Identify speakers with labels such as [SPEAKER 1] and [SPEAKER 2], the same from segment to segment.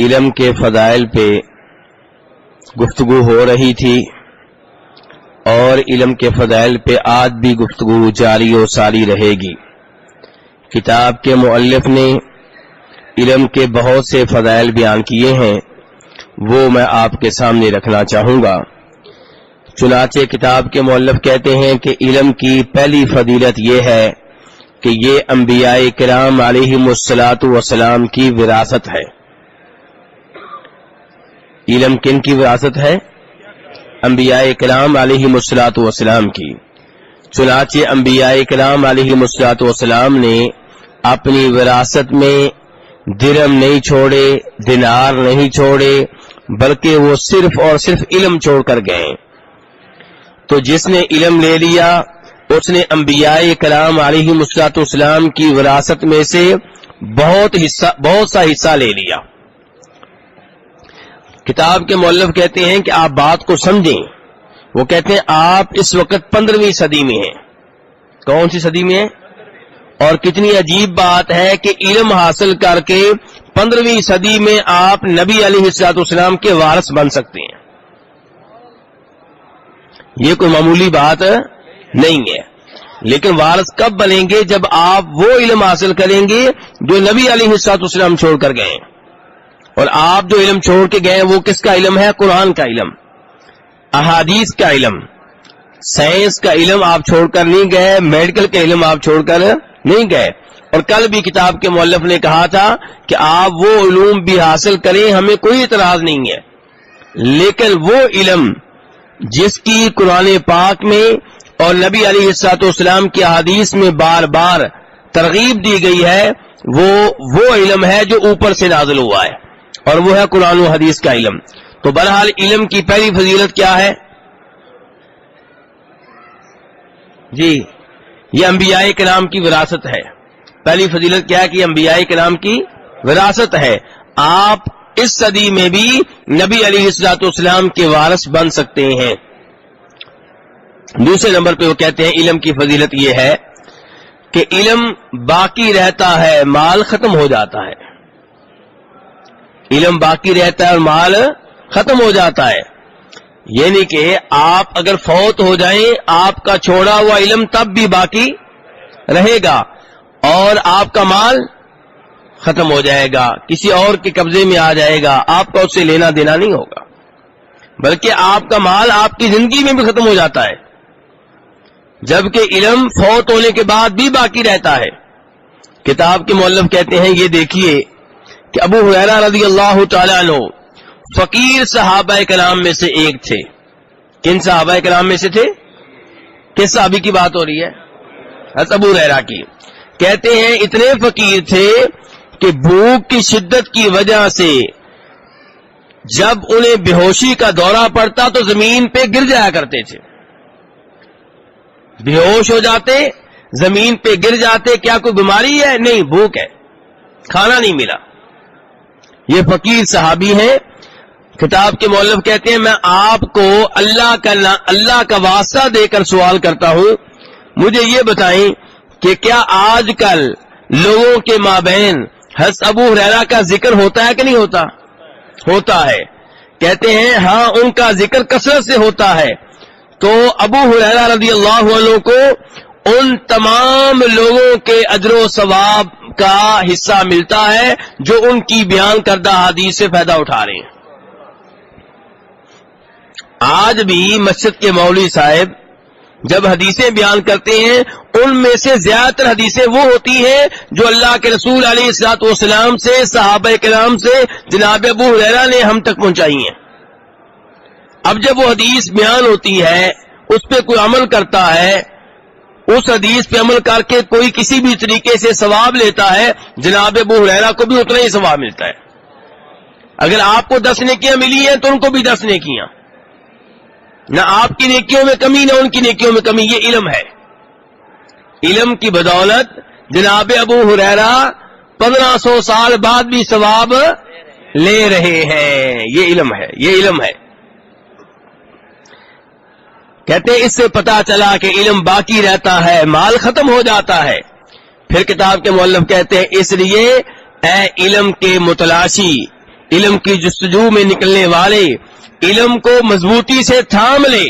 [SPEAKER 1] علم کے فضائل پہ گفتگو ہو رہی تھی اور علم کے فضائل پہ آج بھی گفتگو جاری و ساری رہے گی۔ کتاب کے مؤلف نے علم کے بہت سے فضائل بیان کیے ہیں، وہ میں آپ کے سامنے رکھنا چاہوں گا۔ چنانچہ کتاب کے مؤلف کہتے ہیں کہ علم کی پہلی فضیلت یہ ہے کہ یہ انبیاء کرام علیہم الصلاۃ والسلام کی وراثت ہے۔ علم کن کی وراثت ہے؟ انبیاء کرام علیہم الصلاۃ والسلام کی۔ چنانچہ انبیاء کرام علیہم الصلاۃ والسلام نے اپنی وراثت میں درہم نہیں چھوڑے، دینار نہیں چھوڑے، بلکہ وہ صرف اور صرف علم چھوڑ کر گئے۔ تو جس نے علم لے لیا اس نے انبیاء کرام علیہم الصلاۃ والسلام کی وراثت میں سے بہت سا حصہ لے لیا۔ کتاب کے مؤلف کہتے ہیں کہ آپ بات کو سمجھیں۔ وہ کہتے ہیں آپ اس وقت 15ویں صدی میں ہیں۔ کون سی صدی میں ہیں؟ اور کتنی عجیب بات ہے کہ علم حاصل کر کے 15ویں صدی میں آپ نبی علیہ الصلوۃ والسلام کے وارث بن سکتے ہیں۔ یہ کوئی معمولی بات نہیں ہے، لیکن وارث کب بنیں گے؟ جب آپ وہ علم حاصل کریں گے جو نبی علیہ الصلوۃ والسلام چھوڑ کر گئے۔ اور آپ جو علم چھوڑ کے گئے وہ کس کا علم ہے؟ قرآن کا علم، احادیث کا علم، سائنس کا علم آپ چھوڑ کر نہیں گئے، میڈیکل کا علم آپ چھوڑ کر نہیں گئے۔ اور کل بھی کتاب کے مؤلف نے کہا تھا کہ آپ وہ علوم بھی حاصل کریں، ہمیں کوئی اعتراض نہیں ہے، لیکن وہ علم جس کی قرآن پاک میں اور نبی علیہ الصلوۃ والسلام کی احادیث میں بار بار ترغیب دی گئی ہے، وہ علم ہے جو اوپر سے نازل ہوا ہے، اور وہ ہے قرآن و حدیث کا علم۔ تو بہرحال علم کی پہلی فضیلت کیا ہے؟ جی، یہ انبیاء کرام کی وراثت ہے۔ پہلی فضیلت کیا ہے کہ یہ انبیاء کرام کی وراثت ہے۔ آپ اس صدی میں بھی نبی علیہ الصلوۃ والسلام کے وارث بن سکتے ہیں۔ دوسرے نمبر پہ وہ کہتے ہیں علم کی فضیلت یہ ہے کہ علم باقی رہتا ہے، مال ختم ہو جاتا ہے۔ علم باقی رہتا ہے اور مال ختم ہو جاتا ہے، یعنی کہ آپ اگر فوت ہو جائیں آپ کا چھوڑا ہوا علم تب بھی باقی رہے گا اور آپ کا مال ختم ہو جائے گا، کسی اور کے قبضے میں آ جائے گا، آپ کا اس سے لینا دینا نہیں ہوگا، بلکہ آپ کا مال آپ کی زندگی میں بھی ختم ہو جاتا ہے، جبکہ علم فوت ہونے کے بعد بھی باقی رہتا ہے۔ کتاب کے مؤلف کہتے ہیں یہ دیکھیے کہ ابو ہریرہ رضی اللہ تعالیٰ عنہ فقیر صحابہ کرام میں سے ایک تھے۔ کن صحابہ کرام میں سے تھے؟ کس صحابی کی بات ہو رہی ہے؟ حضرت ابو ہریرہ کی۔ کہتے ہیں اتنے فقیر تھے کہ بھوک کی شدت کی وجہ سے جب انہیں بے ہوشی کا دورہ پڑتا تو زمین پہ گر جایا کرتے تھے، بے ہوش ہو جاتے، زمین پہ گر جاتے۔ کیا کوئی بیماری ہے؟ نہیں، بھوک ہے، کھانا نہیں ملا۔ یہ فقیر صحابی ہیں۔ کتاب کے مؤلف کہتے ہیں میں آپ کو اللہ کا واسطہ دے کر سوال کرتا ہوں، مجھے یہ بتائیں کہ کیا آج کل لوگوں کے مابین حضرت ابو ہریرہ کا ذکر ہوتا ہے کہ نہیں ہوتا؟ ہوتا ہے۔ کہتے ہیں ہاں ان کا ذکر کثرت سے ہوتا ہے۔ تو ابو ہریرہ رضی اللہ عنہ کو ان تمام لوگوں کے اجر و ثواب کا حصہ ملتا ہے جو ان کی بیان کردہ حدیث سے فائدہ اٹھا رہے ہیں۔ آج بھی مسجد کے مولوی صاحب جب حدیثیں بیان کرتے ہیں ان میں سے زیادہ تر حدیثیں وہ ہوتی ہیں جو اللہ کے رسول علیہ الصلوۃ والسلام سے، صحابہ کرام سے، جناب ابو ہریرہ نے ہم تک پہنچائی ہیں۔ اب جب وہ حدیث بیان ہوتی ہے اس پہ کوئی عمل کرتا ہے، اس حدیث پہ عمل کر کے کوئی کسی بھی طریقے سے ثواب لیتا ہے، جناب ابو ہریرہ کو بھی اتنا ہی ثواب ملتا ہے۔ اگر آپ کو 10 نیکیاں ملی ہیں تو ان کو بھی 10 نیکیاں، نہ آپ کی نیکیوں میں کمی نہ ان کی نیکیوں میں کمی۔ یہ علم ہے۔ علم کی بدولت جناب ابو ہریرہ 1500 سال بعد بھی ثواب لے رہے ہیں۔ یہ علم ہے، یہ علم ہے۔ کہتے ہیں اس سے پتا چلا کہ علم باقی رہتا ہے، مال ختم ہو جاتا ہے۔ پھر کتاب کے مؤلف کہتے ہیں اس لیے اے علم کے متلاشی، علم کی جستجو میں نکلنے والے علم کو مضبوطی سے تھام لے،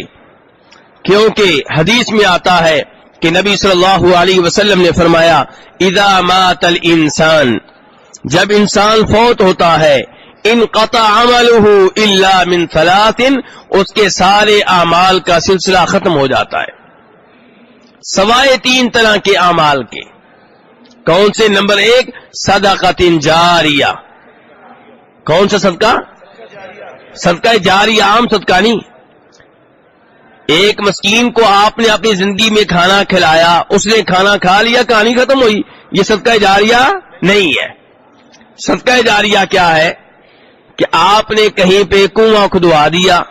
[SPEAKER 1] کیونکہ حدیث میں آتا ہے کہ نبی صلی اللہ علیہ وسلم نے فرمایا اذا مات الانسان، جب انسان فوت ہوتا ہے، انقطع عملہ الا من ثلاث، اس کے سارے اعمال کا سلسلہ ختم ہو جاتا ہے سوائے 3 طرح کے اعمال کے۔ کون سے؟ نمبر 1 صدقۃ جاریہ۔ کون سا صدقہ؟ صدقہ جاریہ، عام صدقہ نہیں۔ ایک مسکین کو آپ نے اپنی زندگی میں کھانا کھلایا، اس نے کھانا کھا لیا، کہانی ختم ہوئی، یہ صدقہ جاریہ نہیں ہے۔ صدقہ جاریہ کیا ہے کہ آپ نے کہیں پہ کنواں کھدوا دیا،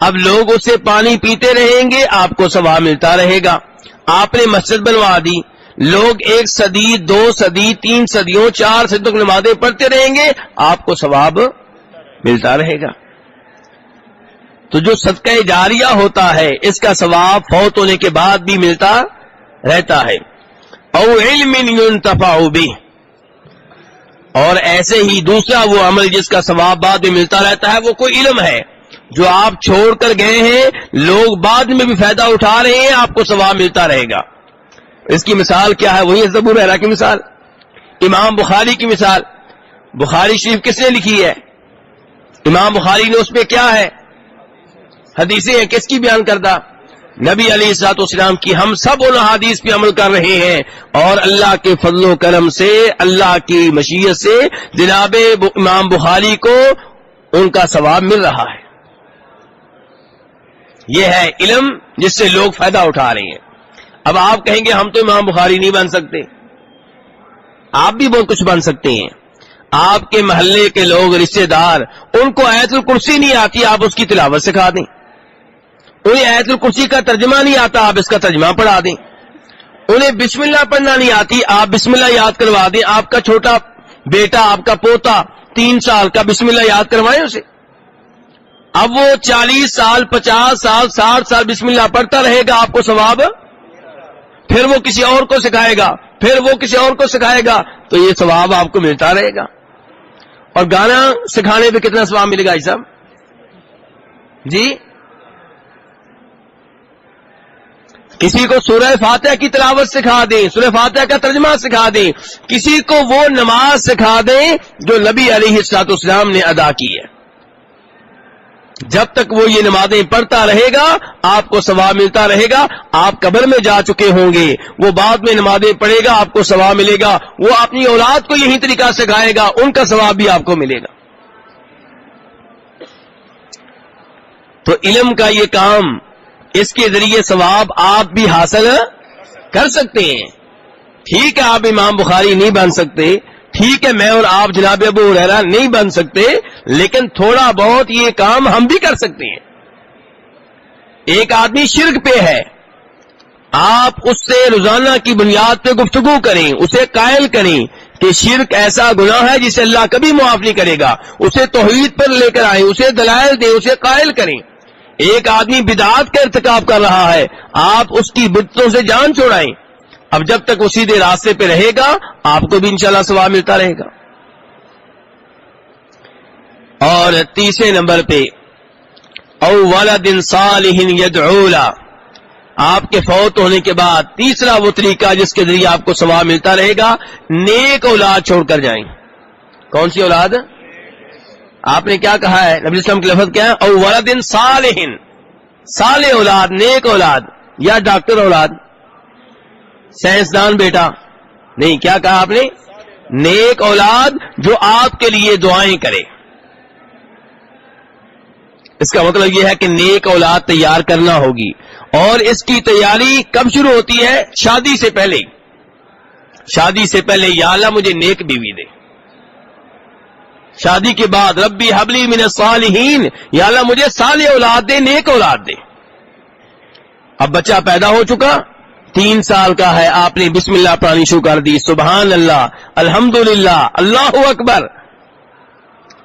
[SPEAKER 1] اب لوگ اس سے پانی پیتے رہیں گے، آپ کو ثواب ملتا رہے گا۔ آپ نے مسجد بنوا دی، لوگ 1 صدی 2 صدی 3 صدیوں 4 صدیوں تک نمازیں پڑھتے رہیں گے، آپ کو ثواب ملتا رہے گا۔ تو جو صدقہ جاریہ ہوتا ہے اس کا ثواب فوت ہونے کے بعد بھی ملتا رہتا ہے۔ او علم ينتفع به، اور ایسے ہی دوسرا وہ عمل جس کا ثواب بعد میں ملتا رہتا ہے، وہ کوئی علم ہے جو آپ چھوڑ کر گئے ہیں، لوگ بعد میں بھی فائدہ اٹھا رہے ہیں، آپ کو ثواب ملتا رہے گا۔ اس کی مثال کیا ہے؟ وہی حضرت ابو ہریرہ کی مثال، امام بخاری کی مثال۔ بخاری شریف کس نے لکھی ہے؟ امام بخاری نے، اس پہ کیا ہے؟ حدیثیں ہیں، کس کی بیان کردہ؟ نبی علیہ الصلوۃ والسلام کی۔ ہم سب ان حدیث پہ عمل کر رہے ہیں، اور اللہ کے فضل و کرم سے، اللہ کی مشیت سے جناب امام بخاری کو ان کا ثواب مل رہا ہے۔ یہ ہے علم جس سے لوگ فائدہ اٹھا رہے ہیں۔ اب آپ کہیں گے ہم تو امام بخاری نہیں بن سکتے۔ آپ بھی بہت کچھ بن سکتے ہیں۔ آپ کے محلے کے لوگ، رشتہ دار، ان کو آیت الکرسی نہیں آتی، آپ اس کی تلاوت سکھا دیں۔ انہیں آیت الکرسی کا ترجمہ نہیں آتا، آپ اس کا ترجمہ پڑھا دیں۔ انہیں بسم اللہ پڑھنا نہیں آتی، آپ بسم اللہ یاد کروا دیں۔ آپ کا چھوٹا بیٹا، آپ کا پوتا 3 سال کا، بسم اللہ یاد کروائیں اسے۔ اب وہ 40 سال 50 سال 60 سال بسم اللہ پڑھتا رہے گا، آپ کو ثواب، پھر وہ کسی اور کو سکھائے گا، پھر وہ کسی اور کو سکھائے گا، تو یہ ثواب آپ کو ملتا رہے گا۔ اور گانا سکھانے پہ کتنا ثواب ملے گا یہ صاحب جی؟ کسی کو سورہ فاتحہ کی تلاوت سکھا دیں، سورہ فاتحہ کا ترجمہ سکھا دیں، کسی کو وہ نماز سکھا دیں جو نبی علیہ الصلوۃ والسلام نے ادا کی ہے۔ جب تک وہ یہ نمازیں پڑھتا رہے گا، آپ کو ثواب ملتا رہے گا۔ آپ قبر میں جا چکے ہوں گے، وہ بعد میں نمازیں پڑھے گا، آپ کو ثواب ملے گا۔ وہ اپنی اولاد کو یہی طریقہ سکھائے گا، ان کا ثواب بھی آپ کو ملے گا۔ تو علم کا یہ کام، اس کے ذریعے ثواب آپ بھی حاصل کر سکتے ہیں۔ ٹھیک ہے، آپ امام بخاری نہیں بن سکتے، ٹھیک ہے میں اور آپ جناب ابو ہریرہ نہیں بن سکتے، لیکن تھوڑا بہت یہ کام ہم بھی کر سکتے ہیں۔ ایک آدمی شرک پہ ہے، آپ اس سے روزانہ کی بنیاد پہ گفتگو کریں، اسے قائل کریں کہ شرک ایسا گناہ ہے جسے اللہ کبھی معاف نہیں کرے گا، اسے توحید پر لے کر آئیں، اسے دلائل دیں، اسے قائل کریں۔ ایک آدمی بدعات کا ارتکاب کر رہا ہے، آپ اس کی بدعتوں سے جان چھڑائیں۔ اب جب تک وہ سیدھے راستے پہ رہے گا، آپ کو بھی انشاءاللہ ثواب ملتا رہے گا۔ اور تیسرے نمبر پہ او ولد صالح یدعو له، آپ کے فوت ہونے کے بعد تیسرا وہ طریقہ جس کے ذریعے آپ کو ثواب ملتا رہے گا، نیک اولاد چھوڑ کر جائیں۔ کون سی اولاد؟ آپ نے کیا کہا ہے؟ نبی اسلام کے لفظ کیا ہے؟ او ولد صالح، صالح اولاد، نیک اولاد، یا ڈاکٹر اولاد، سائنسدان بیٹا نہیں، کیا کہا آپ نے؟ نیک اولاد جو آپ کے لیے دعائیں کرے۔ اس کا مطلب یہ ہے کہ نیک اولاد تیار کرنا ہوگی، اور اس کی تیاری کب شروع ہوتی ہے؟ شادی سے پہلے۔ شادی سے پہلے یا اللہ مجھے نیک بیوی دے، شادی کے بعد ربی حبلی من الصالحین، یا اللہ مجھے صالح اولاد دے، نیک اولاد دے۔ اب بچہ پیدا ہو چکا، 3 سال کا ہے، آپ نے بسم اللہ پڑھانی شروع کر دی، سبحان اللہ، الحمدللہ، اللہ اکبر۔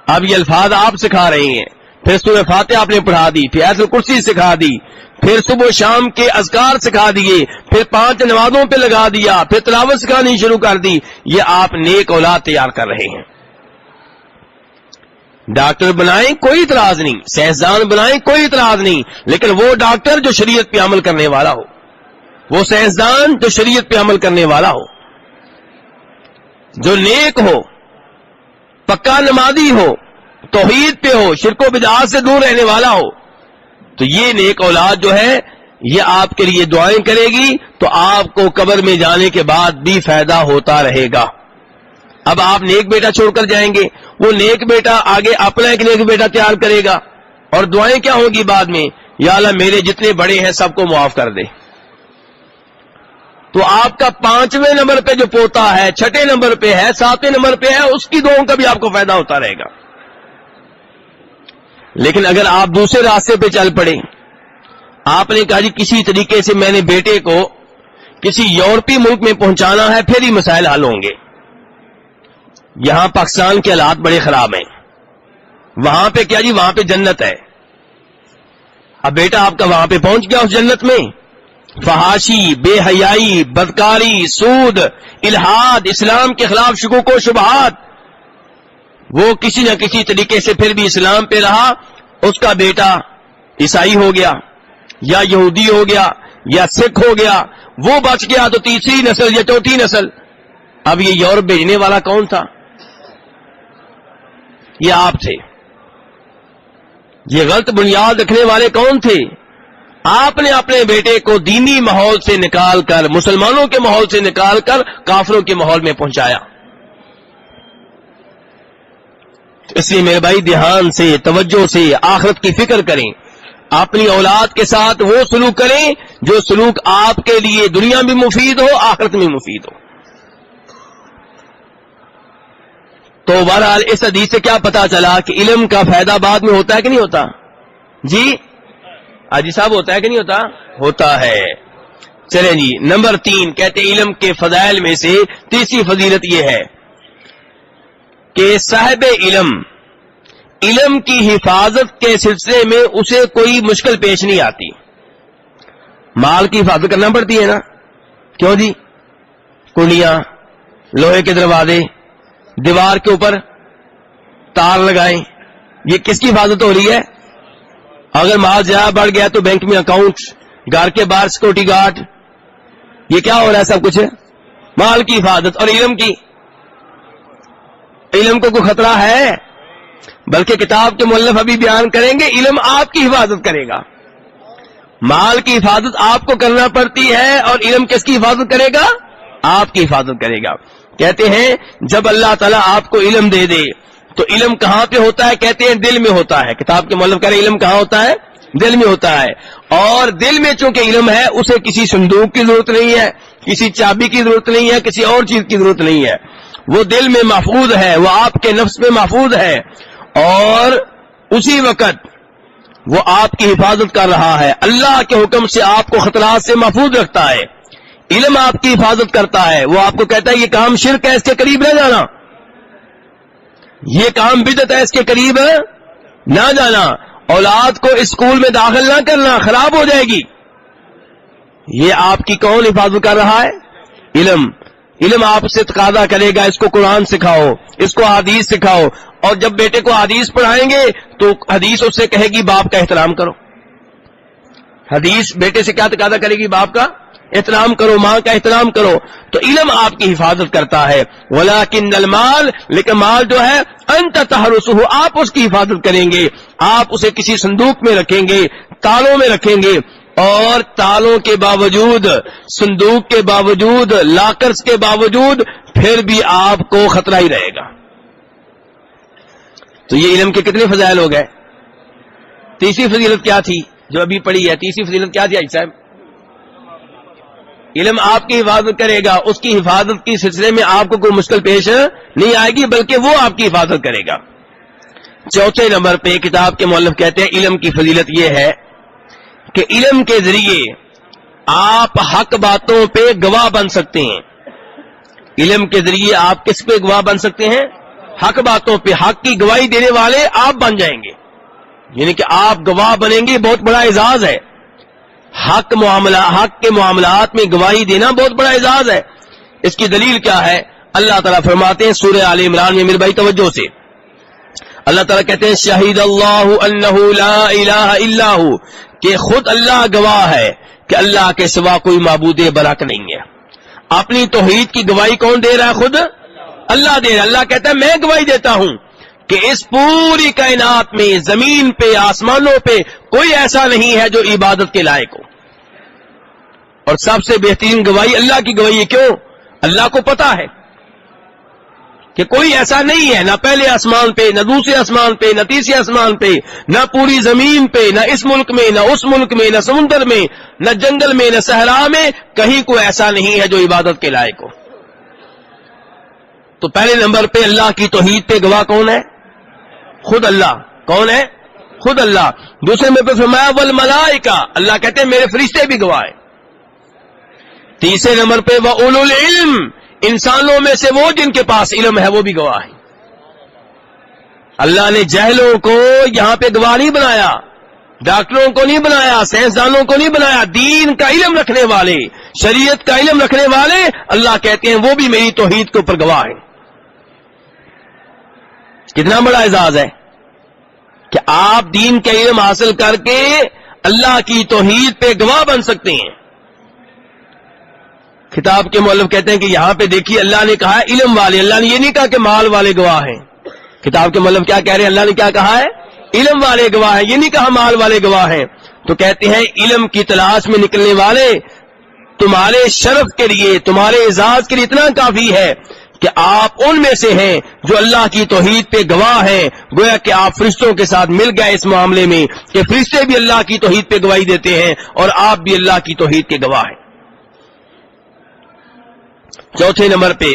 [SPEAKER 1] اب یہ الفاظ آپ سکھا رہے ہیں، پھر سورہ فاتحہ آپ نے پڑھا دی، پھر آیت الکرسی سکھا دی، پھر صبح و شام کے اذکار سکھا دیے، پھر 5 نمازوں پہ لگا دیا، پھر تلاوت سکھانی شروع کر دی۔ یہ آپ نیک اولاد تیار کر رہے ہیں۔ ڈاکٹر بنائیں کوئی اعتراض نہیں, سائنسدان بنائیں کوئی اعتراض نہیں, لیکن وہ ڈاکٹر جو شریعت پہ عمل کرنے والا ہو, وہ سائنسدان جو شریعت پہ عمل کرنے والا ہو, جو نیک ہو, پکا نمازی ہو, توحید پہ ہو, شرک و بدعات سے دور رہنے والا ہو. تو یہ نیک اولاد جو ہے یہ آپ کے لیے دعائیں کرے گی, تو آپ کو قبر میں جانے کے بعد بھی فائدہ ہوتا رہے گا. اب آپ نیک بیٹا چھوڑ کر جائیں گے, وہ نیک بیٹا آگے اپنا ایک نیک بیٹا تیار کرے گا, اور دعائیں کیا ہوگی بعد میں, یا اللہ میرے جتنے بڑے ہیں سب کو معاف کر دے. تو آپ کا 5ویں نمبر پہ جو پوتا ہے, 6 نمبر پہ ہے, 7 نمبر پہ ہے, اس کی دعاؤں کا بھی آپ کو فائدہ ہوتا رہے گا. لیکن اگر آپ دوسرے راستے پہ چل پڑے, آپ نے کہا جی کسی طریقے سے میں نے بیٹے کو کسی یورپی ملک میں پہنچانا ہے, پھر ہی مسائل حل ہوں گے. یہاں پاکستان کے حالات بڑے خراب ہیں, وہاں پہ کیا جی, وہاں پہ جنت ہے. اب بیٹا آپ کا وہاں پہ پہنچ گیا اس جنت میں, فحاشی, بے حیائی, بدکاری, سود, الحاد, اسلام کے خلاف شکوک و شبہات, وہ کسی نہ کسی طریقے سے پھر بھی اسلام پہ رہا, اس کا بیٹا عیسائی ہو گیا, یا یہودی ہو گیا, یا سکھ ہو گیا, وہ بچ گیا تو تیسری نسل یا چوتھی نسل. اب یہ یورپ بھیجنے والا کون تھا؟ یہ آپ تھے. یہ غلط بنیاد رکھنے والے کون تھے؟ آپ نے اپنے بیٹے کو دینی ماحول سے نکال کر, مسلمانوں کے ماحول سے نکال کر کافروں کے ماحول میں پہنچایا. اس لیے میرے بھائی دھیان سے, توجہ سے آخرت کی فکر کریں. اپنی اولاد کے ساتھ وہ سلوک کریں جو سلوک آپ کے لیے دنیا میں مفید ہو, آخرت میں مفید ہو. تو بہرحال اس حدیث سے کیا پتا چلا کہ علم کا فائدہ بعد میں ہوتا ہے کہ نہیں ہوتا؟ جی حاجی صاحب, ہوتا ہے کہ نہیں ہوتا؟ ہوتا ہے. چلیں جی, نمبر 3 کہتے علم کے فضائل میں سے تیسری فضیلت یہ ہے کہ صاحب علم کی حفاظت کے سلسلے میں اسے کوئی مشکل پیش نہیں آتی. مال کی حفاظت کرنا پڑتی ہے نا, کیوں جی؟ کنڈیاں, لوہے کے دروازے, دیوار کے اوپر تار لگائیں, یہ کس کی حفاظت ہو رہی ہے؟ اگر مال زیادہ بڑھ گیا تو بینک میں اکاؤنٹ, گھر کے باہر سیکورٹی گارڈ, یہ کیا ہو رہا ہے؟ سب کچھ مال کی حفاظت. اور علم کو کوئی خطرہ ہے؟ بلکہ کتاب کے مؤلف ابھی بیان کریں گے, علم آپ کی حفاظت کرے گا. مال کی حفاظت آپ کو کرنا پڑتی ہے, اور علم کس کی حفاظت کرے گا؟ آپ کی حفاظت کرے گا. کہتے ہیں جب اللہ تعالیٰ آپ کو علم دے دے تو علم کہاں پہ ہوتا ہے؟ کہتے ہیں دل میں ہوتا ہے. کتاب کے مؤلف کہہ رہے ہیں علم کہاں ہوتا ہے؟ دل میں ہوتا ہے. اور دل میں چونکہ علم ہے, اسے کسی صندوق کی ضرورت نہیں ہے, کسی چابی کی ضرورت نہیں ہے, کسی اور چیز کی ضرورت نہیں ہے. وہ دل میں محفوظ ہے, وہ آپ کے نفس میں محفوظ ہے, اور اسی وقت وہ آپ کی حفاظت کر رہا ہے. اللہ کے حکم سے آپ کو خطرات سے محفوظ رکھتا ہے. علم آپ کی حفاظت کرتا ہے. وہ آپ کو کہتا ہے یہ کام شرک ہے, اس کے قریب نہ جانا, یہ کام بدعت ہے, اس کے قریب نہ جانا, اولاد کو اسکول میں داخل نہ کرنا, خراب ہو جائے گی. یہ آپ کی کون حفاظت کر رہا ہے؟ علم. علم آپ سے تقاضا کرے گا اس کو قرآن سکھاؤ, اس کو حدیث سکھاؤ. اور جب بیٹے کو حدیث پڑھائیں گے تو حدیث اس سے کہے گی باپ کا احترام کرو. حدیث بیٹے سے کیا تقاضا کرے گی؟ باپ کا احترام کرو, ماں کا احترام کرو. تو علم آپ کی حفاظت کرتا ہے. وَلَكِنَّ الْمَالِ, لیکن مال جو ہے أَنْتَ تَحْرُسُهُ, آپ اس کی حفاظت کریں گے, آپ اسے کسی صندوق میں رکھیں گے, تالوں میں رکھیں گے, اور تالوں کے باوجود, صندوق کے باوجود, لاکرز کے باوجود پھر بھی آپ کو خطرہ ہی رہے گا. تو یہ علم کے کتنے فضائل ہو گئے؟ تیسری فضیلت کیا تھی جو ابھی پڑھی ہے؟ تیسری فضیلت کیا تھی حاجی صاحب؟ علم آپ کی حفاظت کرے گا, اس کی حفاظت کے سلسلے میں آپ کو کوئی مشکل پیش نہیں آئے گی, بلکہ وہ آپ کی حفاظت کرے گا. چوتھے نمبر پہ کتاب کے مؤلف کہتے ہیں علم کی فضیلت یہ ہے کہ علم کے ذریعے آپ حق باتوں پہ گواہ بن سکتے ہیں. علم کے ذریعے آپ کس پہ گواہ بن سکتے ہیں؟ حق باتوں پہ. حق کی گواہی دینے والے آپ بن جائیں گے, یعنی کہ آپ گواہ بنیں گے. بہت بڑا اعزاز ہے. حق کے معاملات میں گواہی دینا بہت بڑا اعزاز ہے. اس کی دلیل کیا ہے؟ اللہ تعالیٰ فرماتے ہیں سورہ آل عمران میں, میرے بھائی توجہ سے, اللہ تعالیٰ کہتے ہیں شہید اللہ انہ لا الہ الا ہو، کہ خود اللہ گواہ ہے کہ اللہ کے سوا کوئی معبود برحق نہیں ہے۔ اپنی توحید کی گواہی کون دے رہا ہے؟ خود اللہ دے رہا ہے۔ اللہ کہتا ہے میں گواہی دیتا ہوں کہ اس پوری کائنات میں، زمین پہ، آسمانوں پہ کوئی ایسا نہیں ہے جو عبادت کے لائق ہو۔ اور سب سے بہترین گواہی اللہ کی گواہی ہے۔ کیوں؟ اللہ کو پتا ہے کہ کوئی ایسا نہیں ہے، نہ پہلے آسمان پہ، نہ دوسرے آسمان پہ، نہ تیسرے آسمان پہ، نہ پوری زمین پہ، نہ اس ملک میں، نہ اس ملک میں، نہ سمندر میں، نہ جنگل میں، نہ صحرا میں، کہیں کوئی ایسا نہیں ہے جو عبادت کے لائق ہو۔ تو پہلے نمبر پہ اللہ کی توحید پہ گواہ کون ہے؟ خود اللہ۔ کون ہے؟ خود اللہ۔ دوسرے نمبر پہ فرمایا والملائکہ، اللہ کہتے ہیں میرے فرشتے بھی گواہ ہیں۔ تیسرے نمبر پہ وَأُولُو الْعِلْمِ، انسانوں میں سے وہ جن کے پاس علم ہے وہ بھی گواہ ہیں۔ اللہ نے جاہلوں کو یہاں پہ گواہ نہیں بنایا، ڈاکٹروں کو نہیں بنایا، سائنسدانوں کو نہیں بنایا، دین کا علم رکھنے والے، شریعت کا علم رکھنے والے اللہ کہتے ہیں وہ بھی میری توحید کے اوپر گواہ ہیں۔ کتنا بڑا اعزاز ہے کہ آپ دین کا علم حاصل کر کے اللہ کی توحید پہ گواہ بن سکتے ہیں۔ کتاب کے مؤلف کہتے ہیں کہ یہاں پہ دیکھیے اللہ نے کہا ہے علم والے، اللہ نے یہ نہیں کہا کہ مال والے گواہ ہیں۔ کتاب کے مؤلف کیا کہہ رہے ہیں؟ اللہ نے کیا کہا ہے؟ علم والے گواہ ہیں، یہ نہیں کہا مال والے گواہ ہیں۔ تو کہتے ہیں علم کی تلاش میں نکلنے والے تمہارے شرف کے لیے، تمہارے اعزاز کے لیے اتنا کافی ہے کہ آپ ان میں سے ہیں جو اللہ کی توحید پہ گواہ ہیں۔ گویا کہ آپ فرشتوں کے ساتھ مل گئے اس معاملے میں کہ فرشتے بھی اللہ کی توحید پہ گواہی دیتے ہیں اور آپ بھی اللہ کی توحید کے گواہ ہیں۔ چوتھے نمبر پہ،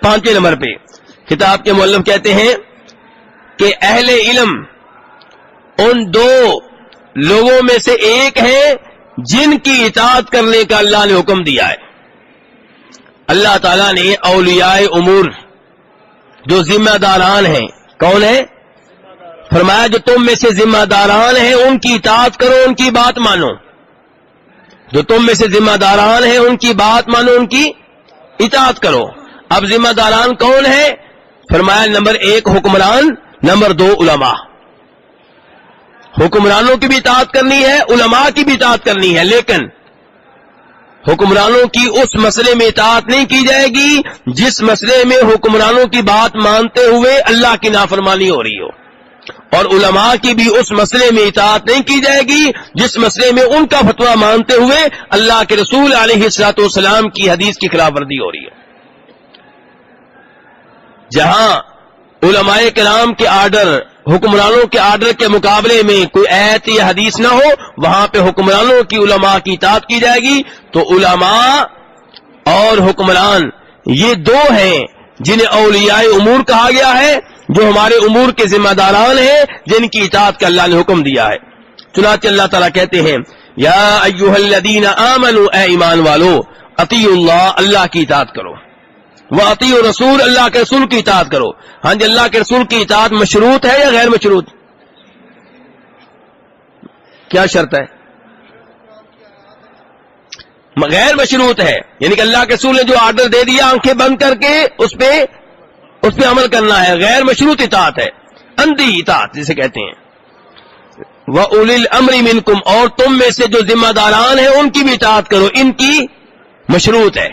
[SPEAKER 1] پانچویں نمبر پہ کتاب کے مؤلف کہتے ہیں کہ اہل علم ان دو لوگوں میں سے ایک ہیں جن کی اطاعت کرنے کا اللہ نے حکم دیا ہے۔ اللہ تعالیٰ نے اولیاء امور جو ذمہ داران ہیں، کون ہے؟ فرمایا جو تم میں سے ذمہ داران ہیں ان کی اطاعت کرو، ان کی بات مانو۔ جو تم میں سے ذمہ داران ہیں ان کی بات مانو، ان کی اطاعت کرو۔ اب ذمہ داران کون ہے؟ فرمایا نمبر ایک حکمران، نمبر دو علماء۔ حکمرانوں کی بھی اطاعت کرنی ہے، علماء کی بھی اطاعت کرنی ہے، لیکن حکمرانوں کی اس مسئلے میں اطاعت نہیں کی جائے گی جس مسئلے میں حکمرانوں کی بات مانتے ہوئے اللہ کی نافرمانی ہو رہی ہو، اور علماء کی بھی اس مسئلے میں اطاعت نہیں کی جائے گی جس مسئلے میں ان کا فتویٰ مانتے ہوئے اللہ کے رسول علیہ الصلوۃ والسلام کی حدیث کی خلاف ورزی ہو رہی ہے۔ جہاں علماء کرام کے آرڈر حکمرانوں کے آرڈر کے مقابلے میں کوئی آیت یا حدیث نہ ہو، وہاں پہ حکمرانوں کی علماء کی اطاعت کی جائے گی۔ تو علماء اور حکمران یہ دو ہیں جنہیں اولیاء امور کہا گیا ہے، جو ہمارے امور کے ذمہ داران ہیں، جن کی اطاعت کا اللہ نے حکم دیا ہے۔ چنانچہ اللہ تعالیٰ کہتے ہیں یا ایھا الذین آمنوا، اے ایمان والو، اطیعوا اللہ، اللہ کی اطاعت کرو، وَأَطِیعُوا الرَّسُولَ، اللہ کے رسول کی اطاعت کرو۔ ہاں جی، اللہ کے رسول کی اطاعت مشروط ہے یا غیر مشروط؟ کیا شرط ہے؟ غیر مشروط ہے، یعنی کہ اللہ کے رسول نے جو آرڈر دے دیا آنکھیں بند کر کے اس پہ عمل کرنا ہے، غیر مشروط اطاعت ہے، اندھی اطاعت جسے کہتے ہیں۔ وَأُولِي الْأَمْرِ مِنْكُمْ، اور تم میں سے جو ذمہ داران ہیں ان کی بھی اطاعت کرو، ان کی مشروط ہے،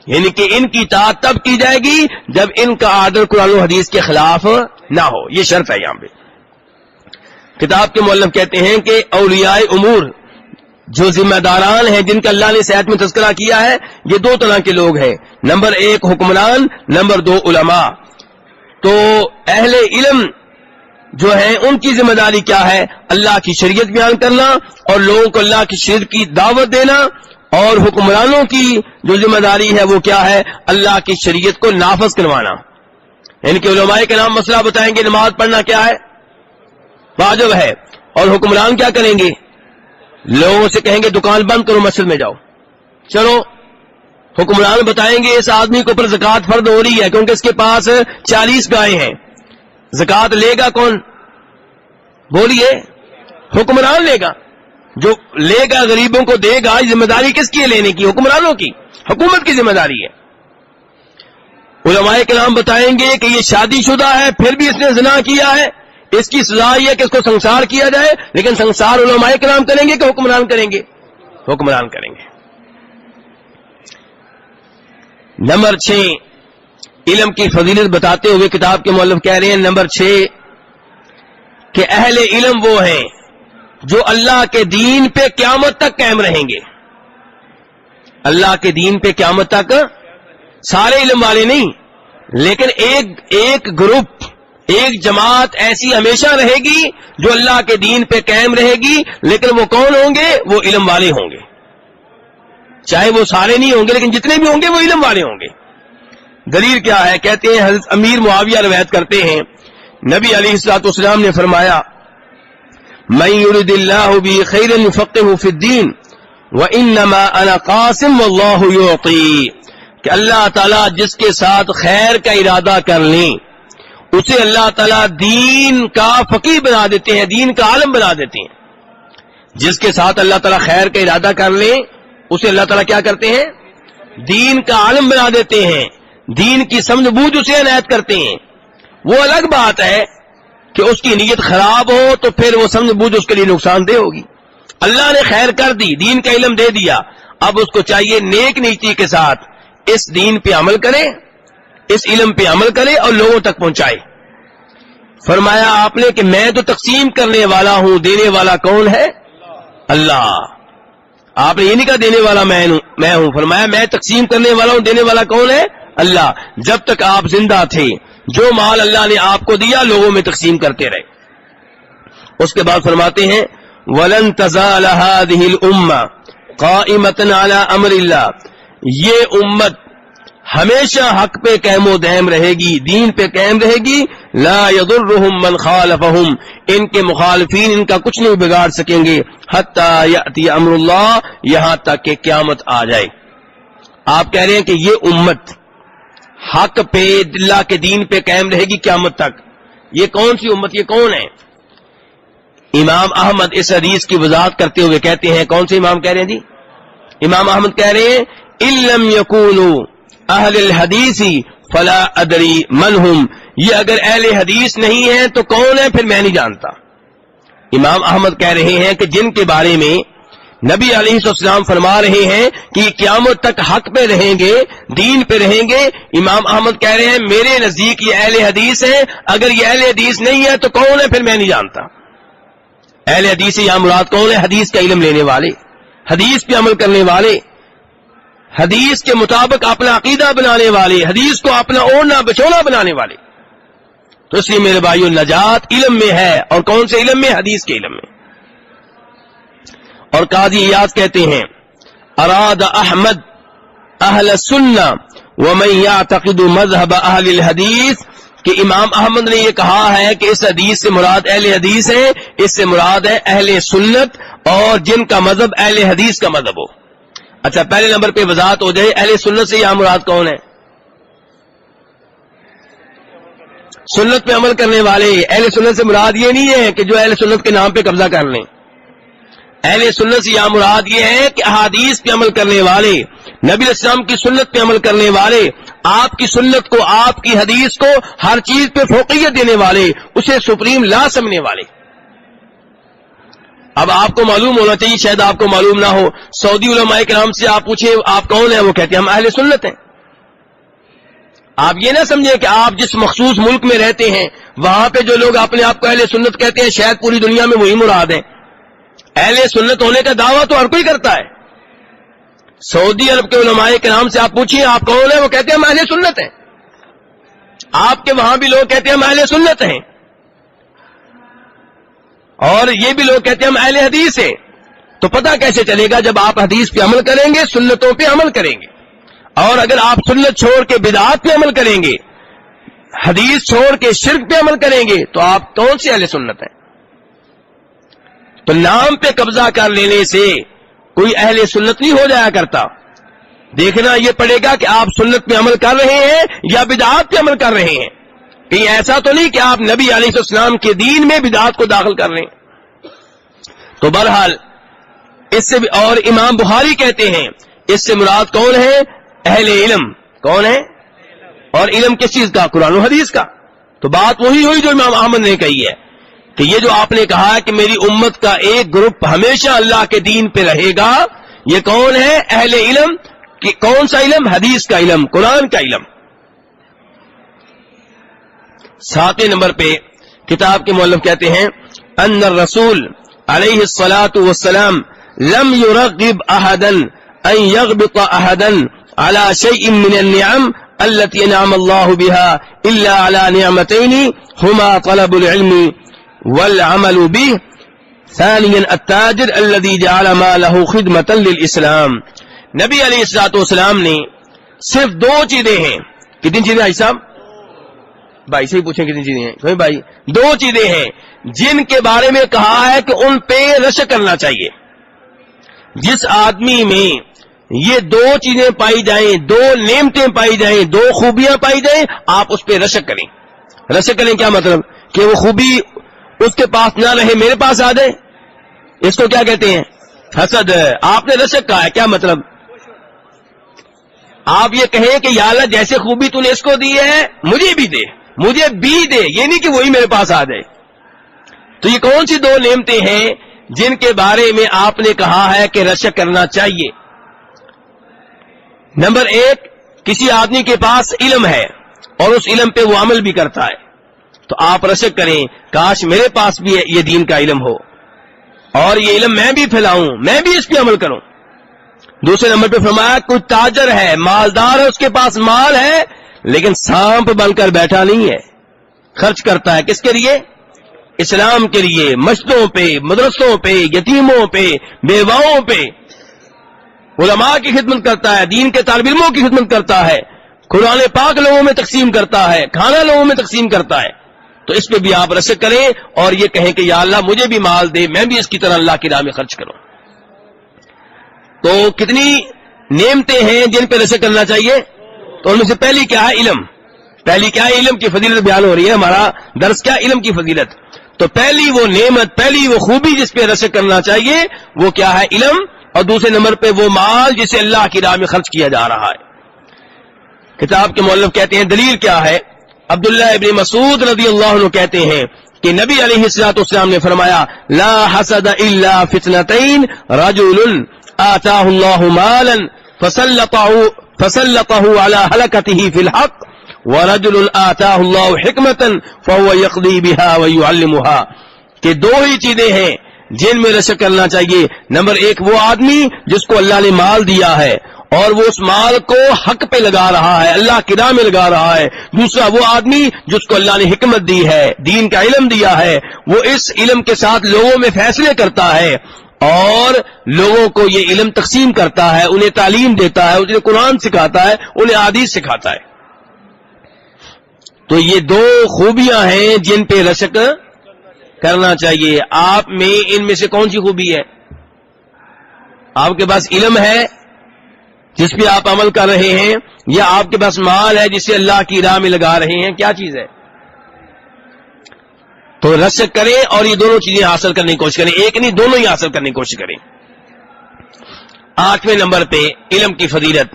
[SPEAKER 1] یعنی کہ ان کی اطاعت تب کی جائے گی جب ان کا آرڈر قرآن و حدیث کے خلاف نہ ہو، یہ شرط ہے یہاں پہ۔ کتاب کے مؤلف کہتے ہیں کہ اولیاء امور جو ذمہ داران ہیں جن کا اللہ نے صحت میں تذکرہ کیا ہے، یہ دو طرح کے لوگ ہیں، نمبر ایک حکمران، نمبر دو علماء۔ تو اہل علم جو ہیں ان کی ذمہ داری کیا ہے؟ اللہ کی شریعت بیان کرنا اور لوگوں کو اللہ کی شریعت کی دعوت دینا، اور حکمرانوں کی جو ذمہ داری ہے وہ کیا ہے؟ اللہ کی شریعت کو نافذ کروانا۔ یعنی کہ علماء کے نام مسئلہ بتائیں گے نماز پڑھنا کیا ہے؟ واجب ہے، اور حکمران کیا کریں گے؟ لوگوں سے کہیں گے دکان بند کرو، مسجد میں جاؤ۔ چلو حکمران بتائیں گے اس آدمی کے اوپر زکوٰۃ فرض ہو رہی ہے کیونکہ اس کے پاس 40 گائیں ہیں، زکوٰۃ لے گا کون؟ بولیے، حکمران لے گا، جو لے گا غریبوں کو دے گا۔ ذمہ داری کس کی ہے لینے کی؟ حکمرانوں کی، حکومت کی ذمہ داری ہے۔ علماء کرام بتائیں گے کہ یہ شادی شدہ ہے پھر بھی اس نے زنا کیا ہے، اس کی سزا یہ کہ اس کو سنسار کیا جائے، لیکن سنسار علماء کرام کریں گے کہ حکمران کریں گے؟ حکمران کریں گے۔ نمبر 6، علم کی فضیلت بتاتے ہوئے کتاب کے مؤلف کہہ رہے ہیں نمبر 6 کہ اہل علم وہ ہیں جو اللہ کے دین پہ قیامت تک قائم رہیں گے۔ اللہ کے دین پہ قیامت تک، سارے علم والے نہیں، لیکن ایک گروپ، ایک جماعت ایسی ہمیشہ رہے گی جو اللہ کے دین پہ قائم رہے گی، لیکن وہ کون ہوں گے؟ وہ علم والے ہوں گے۔ چاہے وہ سارے نہیں ہوں گے، لیکن جتنے بھی ہوں گے وہ علم والے ہوں گے۔ دلیل کیا ہے؟ کہتے ہیں حضرت امیر معاویہ روایت کرتے ہیں نبی علیہ الصلوۃ والسلام نے فرمایا من یرد اللہ بہ خیرا یفقہہ فی الدین وانما انا قاسم واللہ یعطی، کہ اللہ تعالیٰ جس کے ساتھ خیر کا ارادہ کر لیں اسے اللہ تعالیٰ دین کا فقیہ بنا دیتے ہیں، دین کا عالم بنا دیتے ہیں۔ جس کے ساتھ اللہ تعالیٰ خیر کا ارادہ کر لیں اسے اللہ تعالیٰ کیا کرتے ہیں؟ دین کا عالم بنا دیتے ہیں، دین کی سمجھ بوجھ اسے عنایت کرتے ہیں۔ وہ الگ بات ہے کہ اس کی نیت خراب ہو تو پھر وہ سمجھ بوجھ اس کے لیے نقصان دہ ہوگی۔ اللہ نے خیر کر دی، دین کا علم دے دیا، اب اس کو چاہیے نیک نیتی کے ساتھ اس دین پہ عمل کرے، اس علم پہ عمل کرے اور لوگوں تک پہنچائے۔ فرمایا آپ نے کہ میں تو تقسیم کرنے والا ہوں، دینے والا کون ہے؟ اللہ۔ آپ نے یہ نہیں کہا دینے والا میں ہوں، فرمایا میں تقسیم کرنے والا ہوں، دینے والا کون ہے؟ اللہ۔ جب تک آپ زندہ تھے جو مال اللہ نے آپ کو دیا لوگوں میں تقسیم کرتے رہے۔ اس کے بعد فرماتے ہیں وَلَن تَزَالَ هَذِهِ الْأُمَّةُ قَائِمَةً عَلَى أَمْرِ اللَّهِ، یہ امت ہمیشہ حق پہ قائم و دائم رہے گی، دین پہ قائم رہے گی، لا يضرهم من خالفهم، ان کے مخالفین ان کا کچھ نہیں بگاڑ سکیں گے، حتی یأتی امر اللہ، یہاں تک کہ قیامت آ جائے۔ آپ کہہ رہے ہیں کہ یہ امت حق پہ اللہ کے دین پہ قائم رہے گی قیامت تک۔ یہ کون سی امت؟ یہ کون ہے؟ امام احمد اس حدیث کی وضاحت کرتے ہوئے کہتے ہیں، کون سے امام کہہ رہے ہیں جی؟ امام احمد کہہ رہے ہیں ان لم یکونوا اہل الحدیث فلا ادری من ہم، یہ اگر اہل حدیث نہیں ہے تو کون ہے؟ پھر میں نہیں جانتا۔ امام احمد کہہ رہے ہیں کہ جن کے بارے میں نبی علیہ السلام فرما رہے ہیں کہ قیامت تک حق پہ رہیں گے، دین پہ رہیں گے، امام احمد کہہ رہے ہیں میرے نزدیک یہ اہل حدیث ہے، اگر یہ اہل حدیث نہیں ہے تو کون ہے؟ پھر میں نہیں جانتا۔ اہل حدیث یا مراد کون ہے؟ حدیث کا علم لینے والے، حدیث پہ عمل کرنے والے، حدیث کے مطابق اپنا عقیدہ بنانے والے، حدیث کو اپنا اوڑھنا بچھونا بنانے والے۔ تو اس لیے میرے بھائیو نجات علم میں ہے، اور کون سے علم میں؟ حدیث کے علم میں۔ اور قاضی ایاز کہتے ہیں اراد احمد اہل السنہ ومن یعتقد مذہب اہل الحدیث، کہ امام احمد نے یہ کہا ہے کہ اس حدیث سے مراد اہل حدیث ہے، اس سے مراد ہے اہل سنت اور جن کا مذہب اہل حدیث کا مذہب ہو۔ اچھا پہلے نمبر پہ وضاحت ہو جائے اہل سنت سے یہاں مراد کون ہے؟ سنت پہ عمل کرنے والے۔ اہل سنت سے مراد یہ نہیں ہے کہ جو اہل سنت کے نام پہ قبضہ کر لیں۔ اہل سنت سے یہاں مراد یہ ہے کہ احادیث پہ عمل کرنے والے، نبی علیہ السلام کی سنت پہ عمل کرنے والے، آپ کی سنت کو، آپ کی حدیث کو ہر چیز پہ فوقیت دینے والے، اسے سپریم لا سمجھنے والے۔ اب آپ کو معلوم ہونا چاہیے، شاید آپ کو معلوم نہ ہو، سعودی علماء کرام سے آپ پوچھیں آپ کون ہیں، وہ کہتے ہیں ہم اہل سنت ہیں۔ آپ یہ نہ سمجھیں کہ آپ جس مخصوص ملک میں رہتے ہیں وہاں پہ جو لوگ اپنے آپ کو اہل سنت کہتے ہیں شاید پوری دنیا میں وہی مراد ہیں۔ اہل سنت ہونے کا دعویٰ تو ہر کوئی کرتا ہے۔ سعودی عرب کے علماء کرام سے آپ پوچھیں آپ کون ہیں، وہ کہتے ہیں ہم اہل سنت ہیں۔ آپ کے وہاں بھی لوگ کہتے ہیں ہم اہل سنت ہیں، اور یہ بھی لوگ کہتے ہیں ہم اہل حدیث ہیں۔ تو پتہ کیسے چلے گا؟ جب آپ حدیث پہ عمل کریں گے، سنتوں پہ عمل کریں گے، اور اگر آپ سنت چھوڑ کے بدعات پہ عمل کریں گے، حدیث چھوڑ کے شرک پہ عمل کریں گے، تو آپ کون سے اہل سنت ہیں؟ تو نام پہ قبضہ کر لینے سے کوئی اہل سنت نہیں ہو جایا کرتا۔ دیکھنا یہ پڑے گا کہ آپ سنت پہ عمل کر رہے ہیں یا بدعات پہ عمل کر رہے ہیں۔ کہیں ایسا تو نہیں کہ آپ نبی علیہ السلام کے دین میں بدعات کو داخل کر لیں۔ تو بہرحال اس سے بھی، اور امام بخاری کہتے ہیں اس سے مراد کون ہے؟ اہل علم۔ کون ہے؟ اور علم کس چیز کا؟ قرآن و حدیث کا۔ تو بات وہی ہوئی جو امام احمد نے کہی ہے کہ یہ جو آپ نے کہا کہ میری امت کا ایک گروپ ہمیشہ اللہ کے دین پہ رہے گا، یہ کون ہے؟ اہل علم. کہ کون سا علم؟ حدیث کا علم، قرآن کا علم. 7 نمبر پہ کتاب کے مؤلف کہتے ہیں ان الرسول علیہ الصلاۃ والسلام لم يرغب احدا ان يغبط احدا على شيء من النعم التي انعم الله بها الا على نعمتين هما طلب العلم والعمل به. ثانيا التاجر الذي جعل ماله خدمة للاسلام. نبی علیہ الصلوۃ والسلام نے صرف 2 چیزیں ہیں. کتنی چیزیں بھائی صاحب؟ بھائی سے ہی پوچھیں کتنی چیزیں ہیں. کوئی بھائی 2 چیزیں ہیں جن کے بارے میں کہا ہے کہ ان پہ رشک کرنا چاہیے. جس آدمی میں یہ 2 چیزیں پائی جائیں، 2 نعمتیں پائی جائیں، 2 خوبیاں پائی جائیں، آپ اس پہ رشک کریں. رشک کریں کیا مطلب؟ کہ وہ خوبی اس کے پاس نہ رہے، میرے پاس آ جائے. اس کو کیا کہتے ہیں؟ حسد. آپ نے رشک کہا ہے، کیا مطلب؟ آپ یہ کہیں کہ یا اللہ جیسے خوبی تو نے اس کو دی ہے مجھے بھی دے، مجھے بھی دے، یہ نہیں کہ وہی میرے پاس آ جائے. تو یہ کون سی 2 نعمتیں ہیں جن کے بارے میں آپ نے کہا ہے کہ رشک کرنا چاہیے؟ نمبر 1، کسی آدمی کے پاس علم ہے اور اس علم پہ وہ عمل بھی کرتا ہے، تو آپ رشک کریں کاش میرے پاس بھی یہ دین کا علم ہو اور یہ علم میں بھی پھیلاؤں، میں بھی اس پہ عمل کروں. دوسرے نمبر پہ فرمایا کوئی تاجر ہے، مالدار ہے، اس کے پاس مال ہے لیکن سانپ بن کر بیٹھا نہیں ہے، خرچ کرتا ہے کس کے لیے؟ اسلام کے لیے، مسجدوں پہ، مدرسوں پہ، یتیموں پہ، بیواؤں پہ، علماء کی خدمت کرتا ہے، دین کے طالب علموں کی خدمت کرتا ہے، قرآن پاک لوگوں میں تقسیم کرتا ہے، کھانا لوگوں میں تقسیم کرتا ہے. تو اس پہ بھی آپ رشک کریں اور یہ کہیں کہ یا اللہ مجھے بھی مال دے، میں بھی اس کی طرح اللہ کی راہ میں خرچ کروں. تو کتنی نعمتیں ہیں جن پہ رشک کرنا چاہیے؟ تو ان میں سے پہلی کیا ہے؟ علم. پہلی کیا ہے؟ علم کی فضیلت بیان ہو رہی ہے. ہمارا درس کیا؟ علم کی فضیلت. تو پہلی وہ نعمت، پہلی وہ خوبی جس پہ رشک کرنا چاہیے وہ کیا ہے؟ علم. اور دوسرے نمبر پہ وہ مال جسے اللہ کی راہ میں خرچ کیا جا رہا ہے. کتاب کے مؤلف کہتے ہیں دلیل کیا ہے؟ عبداللہ ابن مسعود رضی اللہ عنہ کہتے ہیں کہ نبی علیہ الصلوۃ والسلام نے فرمایا لا حسد الا فتنتین رجل آتاہ اللہ مالا فسلطه على هلكته في الحق ورجل آتاہ اللہ حکمتا فهو يقضي بها ويعلمها. کہ 2 ہی چیزیں ہیں جن میں رشک کرنا چاہیے. نمبر 1 وہ آدمی جس کو اللہ نے مال دیا ہے اور وہ اس مال کو حق پہ لگا رہا ہے، اللہ کی راہ میں لگا رہا ہے. دوسرا وہ آدمی جس کو اللہ نے حکمت دی ہے، دین کا علم دیا ہے، وہ اس علم کے ساتھ لوگوں میں فیصلے کرتا ہے اور لوگوں کو یہ علم تقسیم کرتا ہے، انہیں تعلیم دیتا ہے، انہیں قرآن سکھاتا ہے، انہیں حدیث سکھاتا ہے. تو یہ 2 خوبیاں ہیں جن پہ رشک کرنا چاہیے. آپ میں ان میں سے کون سی خوبی ہے؟ آپ کے پاس علم ہے جس پہ آپ عمل کر رہے ہیں، یا آپ کے پاس مال ہے جسے اللہ کی راہ میں لگا رہے ہیں؟ کیا چیز ہے؟ تو رشک کریں اور یہ دونوں چیزیں حاصل کرنے کی کوشش کریں، ایک نہیں دونوں ہی حاصل کرنے کی کوشش کریں. 8ویں نمبر پہ علم کی فضیلت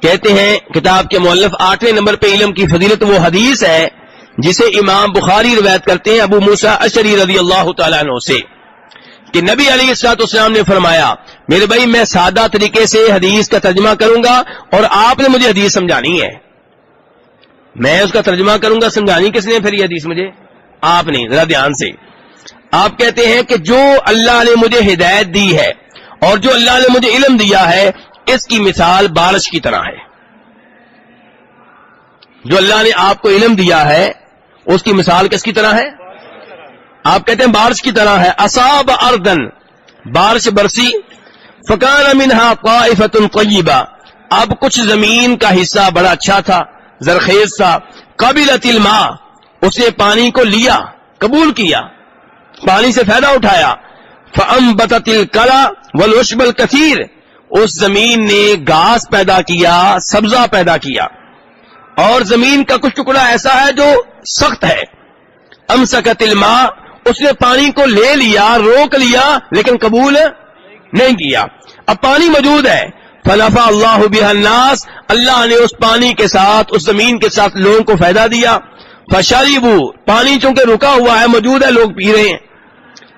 [SPEAKER 1] کہتے ہیں کتاب کے مؤلف 8ویں نمبر پہ علم کی فضیلت وہ حدیث ہے جسے امام بخاری روایت کرتے ہیں ابو موسیٰ اشعری رضی اللہ تعالیٰ عنہ سے کہ نبی علیہ الصلوۃ والسلام نے فرمایا میرے بھائی میں سادہ طریقے سے حدیث کا ترجمہ کروں گا اور آپ نے مجھے حدیث سمجھانی ہے. میں اس کا ترجمہ کروں گا، سمجھانی کس نے پھر یہ حدیث مجھے؟ آپ نے. ذرا دھیان سے. آپ کہتے ہیں کہ جو اللہ نے مجھے ہدایت دی ہے اور جو اللہ نے مجھے علم دیا ہے اس کی مثال بارش کی طرح ہے. جو اللہ نے آپ کو علم دیا ہے اس کی مثال کس کی طرح ہے؟ آپ کہتے ہیں بارش کی طرح ہے. اصاب اردن، بارش برسی، فکان منہا طائفۃ طیبہ، اب کچھ زمین کا حصہ بڑا اچھا تھا، زرخیز تھا. قبلت الماء، اس نے پانی کو لیا، قبول کیا، پانی سے فائدہ اٹھایا. فانبتت الکلا والعشب الکثیر، اس زمین نے گھاس پیدا کیا، سبزہ پیدا کیا. اور زمین کا کچھ ٹکڑا ایسا ہے جو سخت ہے. امسکت الماء، اس نے پانی کو لے لیا، روک لیا، لیکن قبول نہیں کیا. اب پانی موجود ہے. فنفع اللہ بها الناس، اللہ نے اس پانی کے ساتھ، اس زمین کے ساتھ لوگوں کو فائدہ دیا. فشربوا پانی چونکہ رکا ہوا ہے موجود ہے لوگ پی رہے ہیں،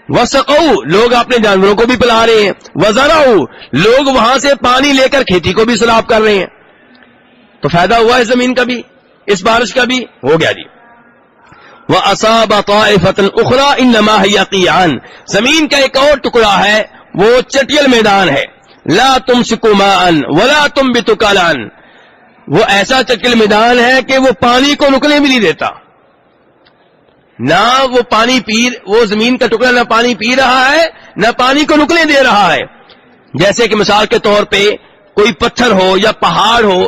[SPEAKER 1] وسقوا لوگ اپنے جانوروں کو بھی پلا رہے ہیں، وزرعوا لوگ وہاں سے پانی لے کر کھیتی کو بھی سیراب کر رہے ہیں، تو فائدہ ہوا ہے زمین کا بھی، اس بارش کا بھی ہو گیا جی۔ وَأَصَابَ طَائِفَةً أُخْرَى إِنَّمَا هِيَ قِيعًا زمین کا ایک اور ٹکڑا ہے وہ چٹیل میدان ہے، لا تمسك ماءً ولا تنبت كلًا وہ ایسا چٹیل میدان ہے کہ وہ پانی کو رکنے بھی نہیں دیتا، نہ وہ پانی وہ زمین کا ٹکڑا نہ پانی پی رہا ہے نہ پانی کو رکنے دے رہا ہے۔ جیسے کہ مثال کے طور پہ کوئی پتھر ہو یا پہاڑ ہو،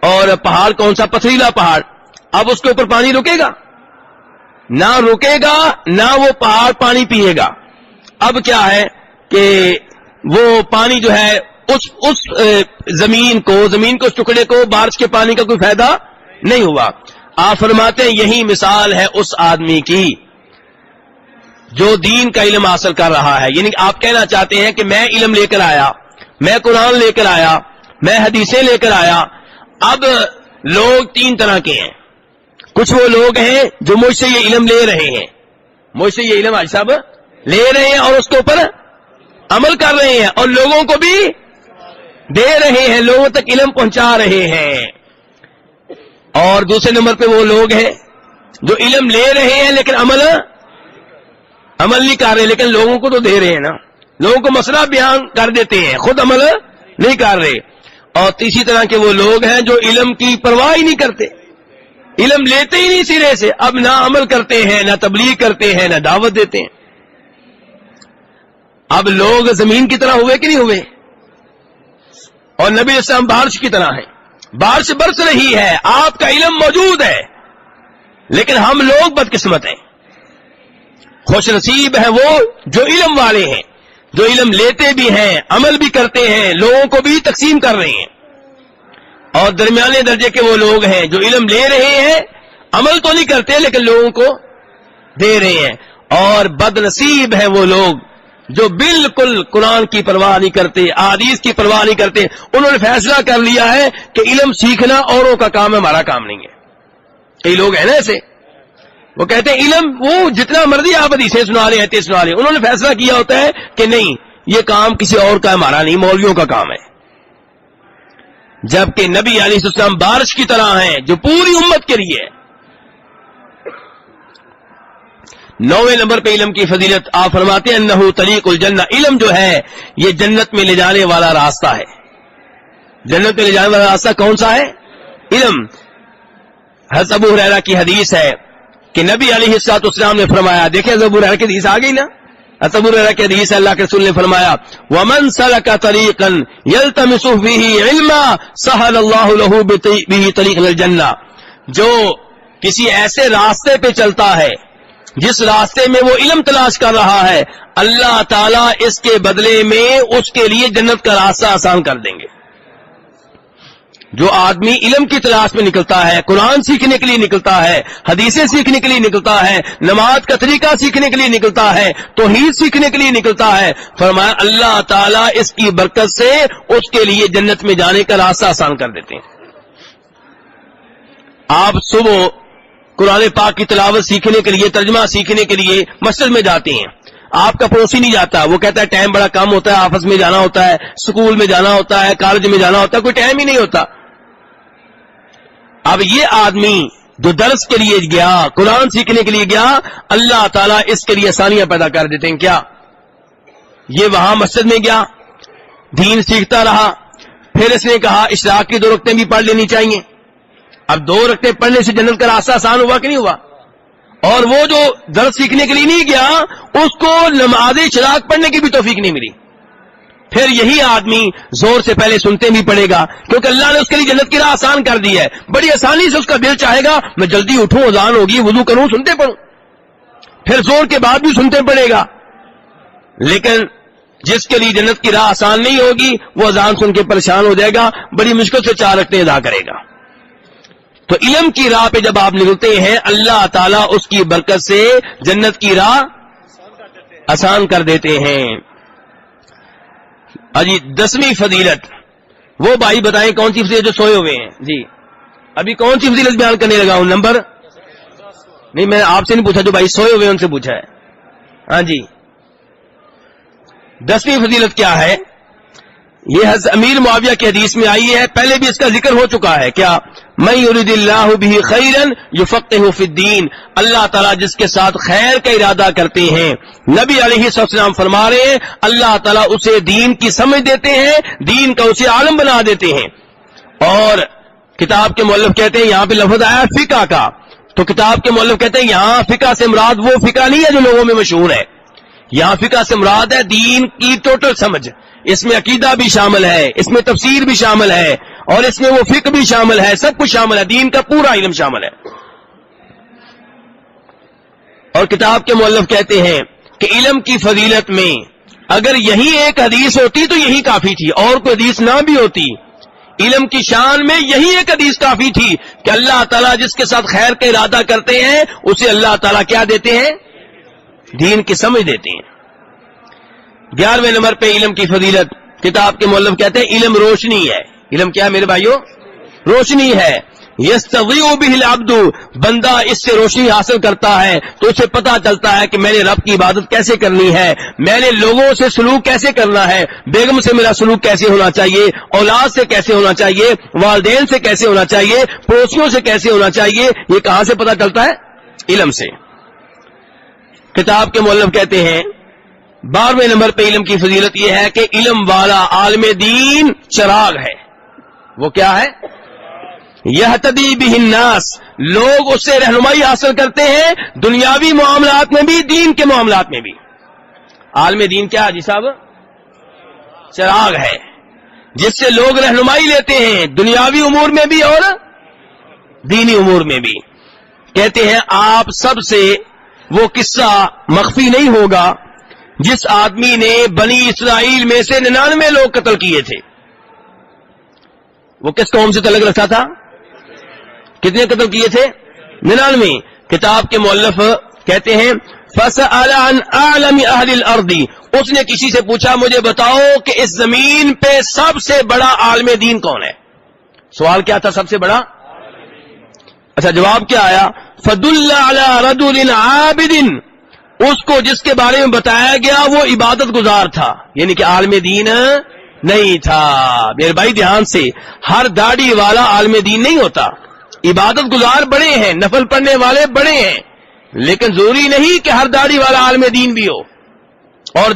[SPEAKER 1] اور پہاڑ کون سا؟ پتھریلا پہاڑ، اب اس کے اوپر پانی رکے گا؟ نہ رکے گا نہ وہ پہاڑ پانی پیے گا۔ اب کیا ہے کہ وہ پانی جو ہے اس زمین کو اس ٹکڑے کو بارش کے پانی کا کوئی فائدہ نہیں ہوا۔ آپ فرماتے ہیں یہی مثال ہے اس آدمی کی جو دین کا علم حاصل کر رہا ہے، یعنی آپ کہنا چاہتے ہیں کہ میں علم لے کر آیا، میں قرآن لے کر آیا، میں حدیثیں لے کر آیا، اب لوگ تین طرح کے ہیں، کچھ وہ لوگ ہیں جو مجھ سے یہ علم لے رہے ہیں، مجھ سے یہ علم آج صاحب لے رہے ہیں اور اس کے اوپر عمل کر رہے ہیں اور لوگوں کو بھی دے رہے ہیں، لوگوں تک علم پہنچا رہے ہیں۔ اور دوسرے نمبر پہ وہ لوگ ہیں جو علم لے رہے ہیں لیکن عمل نہیں کر رہے، لیکن لوگوں کو تو دے رہے ہیں نا، لوگوں کو مسئلہ بیان کر دیتے ہیں، خود عمل نہیں کر رہے۔ اور تیسری طرح کے وہ لوگ ہیں جو علم کی پرواہ ہی نہیں کرتے، علم لیتے ہی نہیں سرے سے، اب نہ عمل کرتے ہیں نہ تبلیغ کرتے ہیں نہ دعوت دیتے ہیں۔ اب لوگ زمین کی طرح ہوئے کہ نہیں ہوئے؟ اور نبی اسلام بارش کی طرح ہیں، بارش برس رہی ہے، آپ کا علم موجود ہے، لیکن ہم لوگ بدقسمت ہیں۔ خوش نصیب ہے وہ جو علم والے ہیں، جو علم لیتے بھی ہیں، عمل بھی کرتے ہیں، لوگوں کو بھی تقسیم کر رہے ہیں۔ اور درمیانے درجے کے وہ لوگ ہیں جو علم لے رہے ہیں، عمل تو نہیں کرتے لیکن لوگوں کو دے رہے ہیں۔ اور بد نصیب ہے وہ لوگ جو بالکل قرآن کی پرواہ نہیں کرتے، احادیث کی پرواہ نہیں کرتے، انہوں نے فیصلہ کر لیا ہے کہ علم سیکھنا اوروں کا کام ہے، ہمارا کام نہیں ہے۔ کئی لوگ ہیں نا ایسے، وہ کہتے ہیں علم وہ جتنا مرضی آپ حدیثیں سنا رہے ہیں سنا رہے ہیں، انہوں نے فیصلہ کیا ہوتا ہے کہ نہیں یہ کام کسی اور کا ہے، ہمارا نہیں، مولویوں کا کام ہے۔ جبکہ نبی علیہ السلام بارش کی طرح ہیں جو پوری امت کے لیے ہے۔ 9ویں نمبر پہ علم کی فضیلت آپ فرماتے ہیں انہو طریق الجنہ، علم جو ہے یہ جنت میں لے جانے والا راستہ ہے۔ جنت میں لے جانے والا راستہ کون سا ہے؟ علم۔ حضرت ابو ہریرہ کی حدیث ہے کہ نبی علیہ السلام نے فرمایا، دیکھیں ابو ہریرہ کی حدیث آ گئی نا، حضرت ابو ہریرہ کی حدیث ہے، اللہ کے رسول نے فرمایا وَمَنْ سَلَكَ طَرِيقًا يَلْتَمِسُ فِيهِ عِلْمًا سَهَلَ اللَّهُ لَهُ بِهِ طَرِيقًا الْجَنَّةِ جو کسی ایسے راستے پہ چلتا ہے جس راستے میں وہ علم تلاش کر رہا ہے، اللہ تعالیٰ اس کے بدلے میں اس کے لیے جنت کا راستہ آسان کر دیں گے۔ جو آدمی علم کی تلاش میں نکلتا ہے، قرآن سیکھنے کے لیے نکلتا ہے، حدیثیں سیکھنے کے لیے نکلتا ہے، نماز کا طریقہ سیکھنے کے لیے نکلتا ہے، توحید سیکھنے کے لیے نکلتا ہے، فرمایا اللہ تعالیٰ اس کی برکت سے اس کے لیے جنت میں جانے کا راستہ آسان کر دیتے ہیں۔ آپ صبح قرآن پاک کی تلاوت سیکھنے کے لیے، ترجمہ سیکھنے کے لیے مسجد میں جاتے ہیں، آپ کا پڑوسی نہیں جاتا، وہ کہتا ہے ٹائم بڑا کم ہوتا ہے، آفس میں جانا ہوتا ہے، اسکول میں جانا ہوتا ہے، کالج میں جانا ہوتا ہے، کوئی ٹائم ہی نہیں ہوتا۔ اب یہ آدمی جو درس کے لیے گیا، قرآن سیکھنے کے لیے گیا، اللہ تعالیٰ اس کے لیے آسانیاں پیدا کر دیتے ہیں۔ کیا یہ وہاں مسجد میں گیا، دین سیکھتا رہا، پھر اس نے کہا اشراق کی 2 رکعتیں بھی پڑھ لینی چاہیے۔ اب 2 رکعتیں پڑھنے سے جنت کا راستہ آسان ہوا کہ نہیں ہوا؟ اور وہ جو درس سیکھنے کے لیے نہیں گیا اس کو نماز اشراق پڑھنے کی بھی توفیق نہیں ملی۔ پھر یہی آدمی زور سے پہلے سنتے بھی پڑے گا کیونکہ اللہ نے اس کے لیے جنت کی راہ آسان کر دی ہے، بڑی آسانی سے اس کا دل چاہے گا میں جلدی اٹھوں، اذان ہوگی، وضو کروں، سنتے پڑھوں، پھر زور کے بعد بھی سنتے پڑے گا۔ لیکن جس کے لیے جنت کی راہ آسان نہیں ہوگی وہ اذان سن کے پریشان ہو جائے گا، بڑی مشکل سے 4 رکعتیں ادا کرے گا۔ تو علم کی راہ پہ جب آپ نکلتے ہیں اللہ تعالیٰ اس کی برکت سے جنت کی راہ آسان کر دیتے ہیں۔ جی 10ویں فضیلت، وہ بھائی بتائیں کون سی فضیلت جو سوئے ہوئے ہیں؟ جی ابھی کون سی فضیلت بیان کرنے لگا ہوں؟ نمبر نہیں میں آپ سے نہیں پوچھا، جو بھائی سوئے ہوئے ان سے پوچھا ہے. ہاں جی. 10ویں فضیلت کیا ہے؟ یہ حضرت امیر معاویہ کی حدیث میں آئی ہے، پہلے بھی اس کا ذکر ہو چکا ہے. کیا؟ من یرید اللہ بہ خیرا یفقہہ فی الدین، اللہ تعالیٰ جس کے ساتھ خیر کا ارادہ کرتے ہیں، نبی علیہ السلام فرما رہے ہیں اللہ تعالیٰ اسے دین کی سمجھ دیتے ہیں، دین کا اسے عالم بنا دیتے ہیں. اور کتاب کے مؤلف کہتے ہیں یہاں پہ لفظ آیا فقہ کا، تو کتاب کے مؤلف کہتے ہیں یہاں فقہ سے مراد وہ فقہ نہیں ہے جو لوگوں میں مشہور ہے، یہاں فقہ سے مراد ہے دین کی ٹوٹل سمجھ. اس میں عقیدہ بھی شامل ہے، اس میں تفسیر بھی شامل ہے، اور اس میں وہ فقہ بھی شامل ہے، سب کچھ شامل ہے، دین کا پورا علم شامل ہے. اور کتاب کے مؤلف کہتے ہیں کہ علم کی فضیلت میں اگر یہی ایک حدیث ہوتی تو یہی کافی تھی، اور کوئی حدیث نہ بھی ہوتی. علم کی شان میں یہی ایک حدیث کافی تھی کہ اللہ تعالیٰ جس کے ساتھ خیر کا ارادہ کرتے ہیں اسے اللہ تعالیٰ کیا دیتے ہیں؟ دین کی سمجھ دیتے ہیں. 11ویں نمبر پہ علم کی فضیلت، کتاب کے مؤلف کہتے ہیں علم روشنی ہے. علم کیا ہے میرے بھائیوں؟ روشنی ہے. یستضیء بہ العبد، بندہ اس سے روشنی حاصل کرتا ہے تو اسے پتا چلتا ہے کہ میں نے رب کی عبادت کیسے کرنی ہے، میں نے لوگوں سے سلوک کیسے کرنا ہے، بیگم سے میرا سلوک کیسے ہونا چاہیے، اولاد سے کیسے ہونا چاہیے، والدین سے کیسے ہونا چاہیے، پڑوسیوں سے کیسے ہونا چاہیے. یہ کہاں سے پتا چلتا ہے؟ علم سے. کتاب کے مؤلف کہتے ہیں 12ویں نمبر پہ علم کی فضیلت یہ ہے کہ علم والا عالم دین چراغ ہے. وہ کیا ہے؟ یہتدی بہ الناس، لوگ اس سے رہنمائی حاصل کرتے ہیں دنیاوی معاملات میں بھی، دین کے معاملات میں بھی. عالم دین کیا ہے جی صاحب؟ چراغ ہے جس سے لوگ رہنمائی لیتے ہیں دنیاوی امور میں بھی اور دینی امور میں بھی. کہتے ہیں آپ سب سے وہ قصہ مخفی نہیں ہوگا جس آدمی نے بنی اسرائیل میں سے 99 لوگ قتل کیے تھے. وہ کس قوم سے تعلق رکھتا تھا؟ کتنے قتل کیے تھے؟ 99. کتاب کے مؤلف کہتے ہیں فَسَأَلَ عَنْ أَعْلَمِ أَهْلِ الْأَرْضِ، اس نے کسی سے پوچھا مجھے بتاؤ کہ اس زمین پہ سب سے بڑا عالم دین کون ہے. سوال کیا تھا؟ سب سے بڑا. اچھا جواب کیا آیا؟ فَدُلَّ عَلَى رَجُلٍ عَابِدٍ، اس کو جس کے بارے میں بتایا گیا وہ عبادت گزار تھا، یعنی کہ عالم دین نہیں تھا. میرے بھائی دھیان سے، ہر داڑھی والا عالم دین نہیں ہوتا. عبادت گزار بڑے ہیں، نفل پڑھنے والے بڑے ہیں، لیکن ضروری نہیں کہ ہر داڑھی والا عالم دین بھی ہو. اور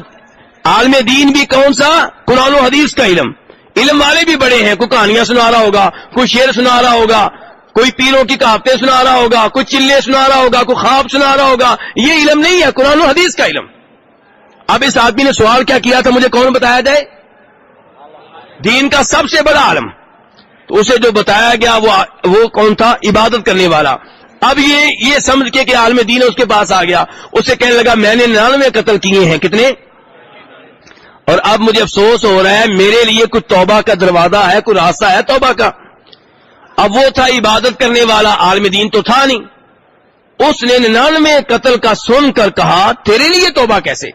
[SPEAKER 1] عالم دین بھی کون سا؟ قرآن و حدیث کا علم. علم والے بھی بڑے ہیں، کوئی کہانیاں سنا رہا ہوگا، کوئی شعر سنا رہا ہوگا، کوئی پیروں کی کہاوتیں سنا رہا ہوگا، کوئی چلے سنا رہا ہوگا، کوئی خواب سنا رہا ہوگا. یہ علم نہیں ہے، قرآن و حدیث کا علم. اب اس آدمی نے سوال کیا کیا تھا مجھے کون بتایا جائے؟ دین کا سب سے بڑا عالم. تو اسے جو بتایا گیا وہ کون تھا؟ عبادت کرنے والا. اب یہ سمجھ کے کہ عالم دین اس کے پاس آ گیا، اسے کہنے لگا میں نے 99 قتل کیے ہیں. کتنے؟ اور اب مجھے افسوس ہو رہا ہے میرے لیے کوئی توبہ کا دروازہ ہے، کوئی راستہ ہے توبہ کا. اب وہ تھا عبادت کرنے والا، عالم دین تو تھا نہیں. اس نے 99 قتل کا سن کر کہا تیرے لیے توبہ کیسے؟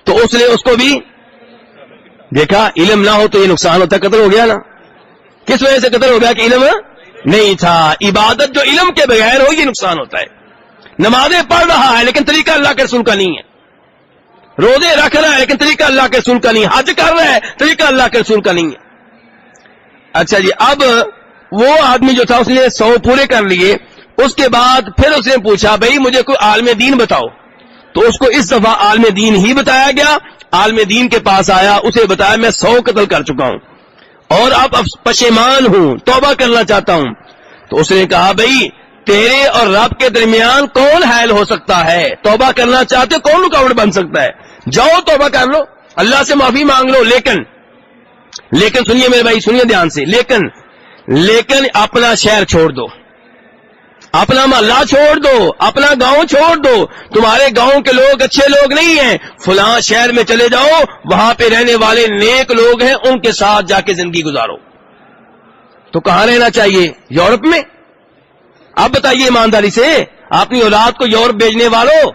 [SPEAKER 1] تو اس نے اس کو بھی دیکھا، علم نہ ہو تو یہ نقصان ہوتا، قتل ہو گیا نا. کس وجہ سے قتل ہو گیا؟ کہ علم نہیں تھا. عبادت جو علم کے بغیر ہو یہ نقصان ہوتا ہے. نمازیں پڑھ رہا ہے لیکن طریقہ اللہ کے رسول کا نہیں ہے، روزے رکھ رہا ہے لیکن طریقہ اللہ کے رسول کا نہیں ہے، حج کر رہا ہے طریقہ اللہ کے رسول کا نہیں ہے. اچھا جی، اب وہ آدمی جو تھا اس نے 100 پورے کر لیے. اس کے بعد پھر اس نے پوچھا بھئی مجھے کوئی عالم دین بتاؤ. تو اس کو اس دفعہ عالم دین ہی بتایا گیا. عالم دین کے پاس آیا، اسے بتایا میں 100 قتل کر چکا ہوں اور اب پشیمان ہوں، توبہ کرنا چاہتا ہوں. تو اس نے کہا بھئی تیرے اور رب کے درمیان کون حائل ہو سکتا ہے؟ توبہ کرنا چاہتے کون رکاوٹ بن سکتا ہے؟ جاؤ توبہ کر لو، اللہ سے معافی مانگ لو. لیکن سنیے میرے بھائی، سنیے دھیان سے، لیکن اپنا شہر چھوڑ دو، اپنا محلہ چھوڑ دو، اپنا گاؤں چھوڑ دو. تمہارے گاؤں کے لوگ اچھے لوگ نہیں ہیں، فلاں شہر میں چلے جاؤ، وہاں پہ رہنے والے نیک لوگ ہیں، ان کے ساتھ جا کے زندگی گزارو. تو کہاں رہنا چاہیے؟ یورپ میں. اب بتائیے ایمانداری سے، اپنی اولاد کو یورپ بھیجنے والوں،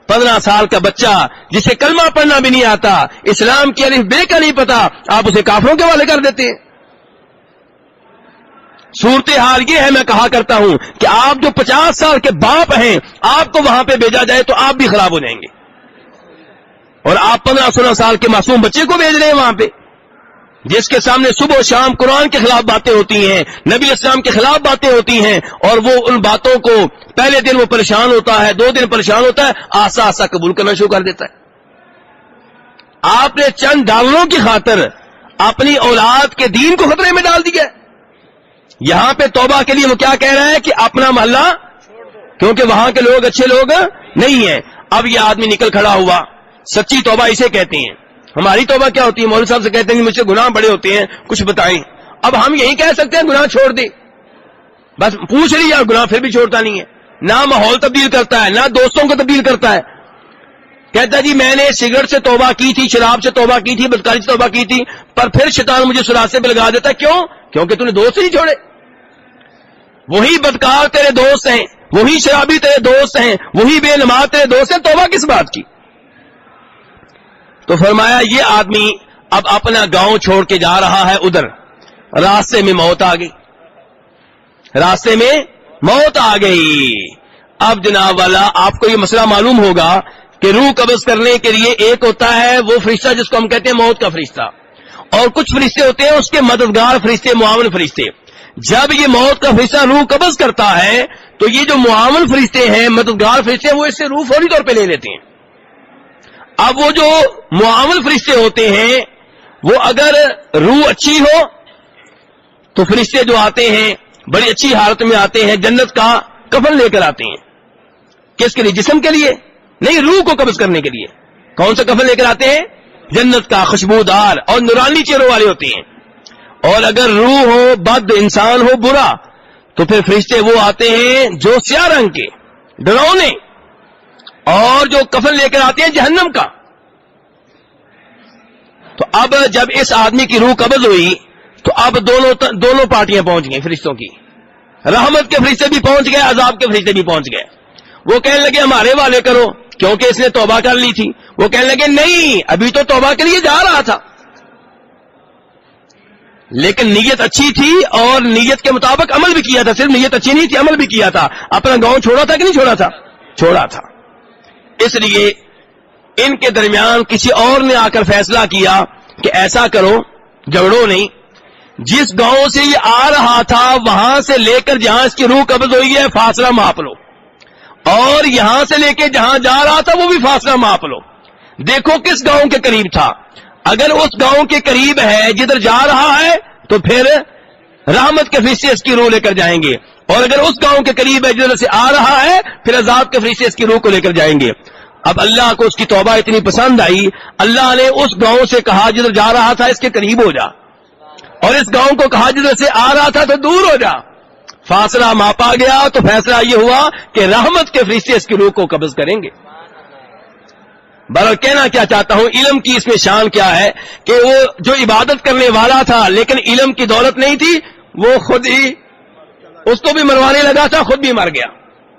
[SPEAKER 1] 15 سال کا بچہ جسے کلمہ پڑھنا بھی نہیں آتا، اسلام کی الف بے کا نہیں پتا، آپ اسے کافروں کے حوالے کر دیتے ہیں. صورتحال یہ ہے، میں کہا کرتا ہوں کہ آپ جو 50 سال کے باپ ہیں، آپ کو وہاں پہ بھیجا جائے تو آپ بھی خراب ہو جائیں گے، اور آپ 15-16 سال کے معصوم بچے کو بھیج رہے ہیں وہاں پہ، جس کے سامنے صبح و شام قرآن کے خلاف باتیں ہوتی ہیں، نبی اسلام کے خلاف باتیں ہوتی ہیں، اور وہ ان باتوں کو پہلے دن وہ پریشان ہوتا ہے، 2 دن پریشان ہوتا ہے، آہستہ آہستہ قبول کرنا شروع کر دیتا ہے۔ آپ نے چند ڈالروں کی خاطر اپنی اولاد کے دین کو خطرے میں ڈال دیا ہے۔ یہاں پہ توبہ کے لیے وہ کیا کہہ رہا ہے کہ اپنا محلہ، کیونکہ وہاں کے لوگ اچھے لوگ نہیں ہیں۔ اب یہ آدمی نکل کھڑا ہوا، سچی توبہ اسے کہتے ہیں۔ ہماری توبہ کیا ہوتی ہے؟ مولوی صاحب سے کہتے ہیں کہ مجھ سے گناہ بڑے ہوتے ہیں، کچھ بتائیں۔ اب ہم یہی کہہ سکتے ہیں گناہ چھوڑ دے، بس پوچھ لیا، گناہ پھر بھی چھوڑتا نہیں ہے، نہ ماحول تبدیل کرتا ہے، نہ دوستوں کو تبدیل کرتا ہے۔ کہتا جی میں نے سگریٹ سے توبہ کی تھی، شراب سے توبہ کی تھی، بدکاری سے توبہ کی تھی، پر پھر شیطان مجھے سراسے پہ لگا دیتا ہے۔ کیوں؟ کیونکہ تو نے دوست نہیں چھوڑے۔ وہی بدکار تیرے دوست ہیں، وہی شرابی تیرے دوست ہیں، وہی بے نماز تیرے دوست ہیں، توبہ کس بات کی؟ تو فرمایا یہ آدمی اب اپنا گاؤں چھوڑ کے جا رہا ہے ادھر، راستے میں موت آ گئی، راستے میں موت آ گئی۔ اب جناب والا آپ کو یہ مسئلہ معلوم ہوگا کہ روح قبض کرنے کے لیے ایک ہوتا ہے وہ فرشتہ جس کو ہم کہتے ہیں موت کا فرشتہ، اور کچھ فرشتے ہوتے ہیں اس کے مددگار فرشتے، معاون فرشتے۔ جب یہ موت کا فرشتہ روح قبض کرتا ہے تو یہ جو معاون فرشتے ہیں، مددگار فرشتے ہیں، وہ اس سے روح فوری طور پہ لے لیتے ہیں۔ اب وہ جو معاون فرشتے ہوتے ہیں وہ اگر روح اچھی ہو تو فرشتے جو آتے ہیں بڑی اچھی حالت میں آتے ہیں، جنت کا کفن لے کر آتے ہیں۔ کس کے لیے؟ جسم کے لیے نہیں، روح کو قبض کرنے کے لیے۔ کون سا کفن لے کر آتے ہیں؟ جنت کا، خوشبودار اور نورانی چہروں والے ہوتے ہیں۔ اور اگر روح ہو بد، انسان ہو برا، تو پھر فرشتے وہ آتے ہیں جو سیاہ رنگ کے ڈراؤنے، اور جو کفن لے کر آتے ہیں جہنم کا۔ تو اب جب اس آدمی کی روح قبض ہوئی تو اب دونوں پارٹیاں پہنچ گئیں فرشتوں کی، رحمت کے فرشتے بھی پہنچ گئے، عذاب کے فرشتے بھی پہنچ گئے۔ وہ کہنے لگے ہمارے والے کرو، کیونکہ اس نے توبہ کر لی تھی۔ وہ کہنے لگے نہیں، ابھی تو توبہ کے لیے جا رہا تھا، لیکن نیت اچھی تھی اور نیت کے مطابق عمل بھی کیا تھا۔ صرف نیت اچھی نہیں تھی، عمل بھی کیا تھا۔ اپنا گاؤں چھوڑا تھا کہ نہیں چھوڑا تھا؟ چھوڑا تھا۔ اس لیے ان کے درمیان کسی اور نے آ کر فیصلہ کیا کہ ایسا کرو، جھگڑو نہیں، جس گاؤں سے یہ آ رہا تھا وہاں سے لے کر جہاں اس کی روح قبض ہوئی ہے فاصلہ ماپ لو، اور یہاں سے لے کے جہاں جا رہا تھا وہ بھی فاصلہ ماپ لو، دیکھو کس گاؤں کے قریب تھا۔ اگر اس گاؤں کے قریب ہے جدھر جا رہا ہے تو پھر رحمت کے فرشتے اس کی روح لے کر جائیں گے، اور اگر اس گاؤں کے قریب ہے جدھر سے آ رہا ہے پھر عذاب کے فرشتے اس کی روح کو لے کر جائیں گے۔ اب اللہ کو اس کی توبہ اتنی پسند آئی، اللہ نے اس گاؤں سے کہا جدھر جا رہا تھا اس کے قریب ہو جا، اور اس گاؤں کو کہا جدھر سے آ رہا تھا تو دور ہو جا۔ فاصلہ ماپا گیا تو فیصلہ یہ ہوا کہ رحمت کے فرشتے اس کی روح کو قبض کریں گے۔ بہرحال کہنا کیا چاہتا ہوں، علم کی اس میں شان کیا ہے کہ وہ جو عبادت کرنے والا تھا لیکن علم کی دولت نہیں تھی، وہ خود ہی اس کو بھی مروانے لگا تھا، خود بھی مر گیا،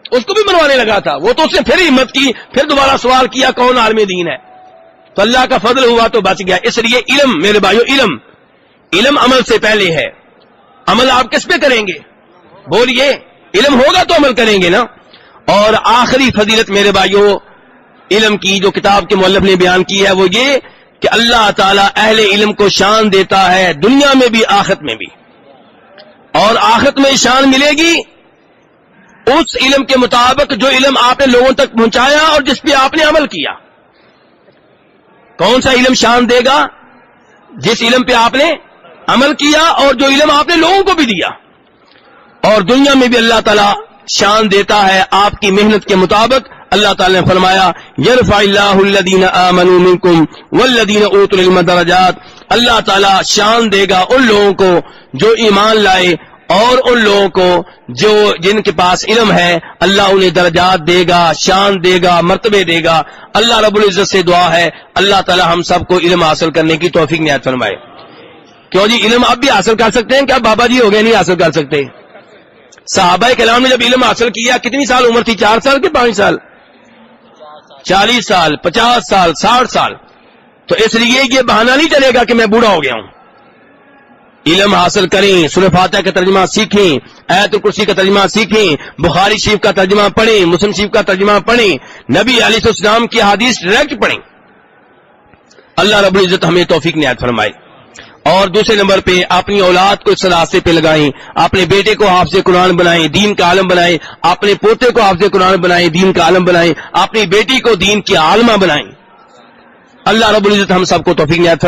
[SPEAKER 1] اس کو بھی مروانے لگا تھا۔ وہ تو اس نے پھر ہمت کی، پھر دوبارہ سوال کیا کون عالم دین ہے، تو اللہ کا فضل ہوا تو بچ گیا۔ اس لیے علم میرے بھائیو، علم عمل سے پہلے ہے۔ عمل آپ کس پہ کریں گے؟ بولیے، علم ہوگا تو عمل کریں گے نا۔ اور آخری فضیلت میرے بھائیو علم کی جو کتاب کے مؤلف نے بیان کی ہے وہ یہ کہ اللہ تعالیٰ اہل علم کو شان دیتا ہے دنیا میں بھی آخرت میں بھی، اور آخرت میں شان ملے گی اس علم کے مطابق جو علم آپ نے لوگوں تک پہنچایا اور جس پہ آپ نے عمل کیا۔ کون سا علم شان دے گا؟ جس علم پہ آپ نے عمل کیا اور جو علم آپ نے لوگوں کو بھی دیا۔ اور دنیا میں بھی اللہ تعالیٰ شان دیتا ہے آپ کی محنت کے مطابق۔ اللہ تعالیٰ نے فرمایا یرفع اللہ الذین آمنوا منکم والذین اوتوا العلم درجات، اللہ تعالیٰ شان دے گا ان لوگوں کو جو ایمان لائے اور ان لوگوں کو جو جن کے پاس علم ہے، اللہ انہیں درجات دے گا، شان دے گا، مرتبے دے گا۔ اللہ رب العزت سے دعا ہے اللہ تعالیٰ ہم سب کو علم حاصل کرنے کی توفیق عنایت فرمائے۔ کیوں جی علم اب بھی حاصل کر سکتے ہیں کیا؟ بابا جی ہو گئے نہیں حاصل کر سکتے؟ صحابہ کرام نے جب علم حاصل کیا کتنی سال عمر تھی؟ 4 سال کے 5 سال؟ 40 سال، 50 سال، 60 سال۔ تو اس لیے یہ بہانہ نہیں چلے گا کہ میں بوڑھا ہو گیا ہوں، علم حاصل کریں، سورہ فاتحہ کا ترجمہ سیکھیں، آیت الکرسی کا ترجمہ سیکھیں، بخاری شریف کا ترجمہ پڑھیں، مسلم شریف کا ترجمہ پڑھیں، نبی علیہ السلام کی حدیث ڈائریکٹ پڑھیں. اللہ رب العزت ہمیں توفیق عنایت فرمائے. اور دوسرے نمبر پہ اپنی اولاد کو اس راستے پہ لگائیں، اپنے بیٹے کو حافظ قرآن بنائیں، دین کا عالم بنائیں، اپنے پوتے کو حافظ قرآن بنائیں، دین کا عالم بنائیں، اپنی بیٹی کو دین کی عالمہ بنائیں. اللہ رب العزت ہم سب کو توفیق عنایت فرمائے.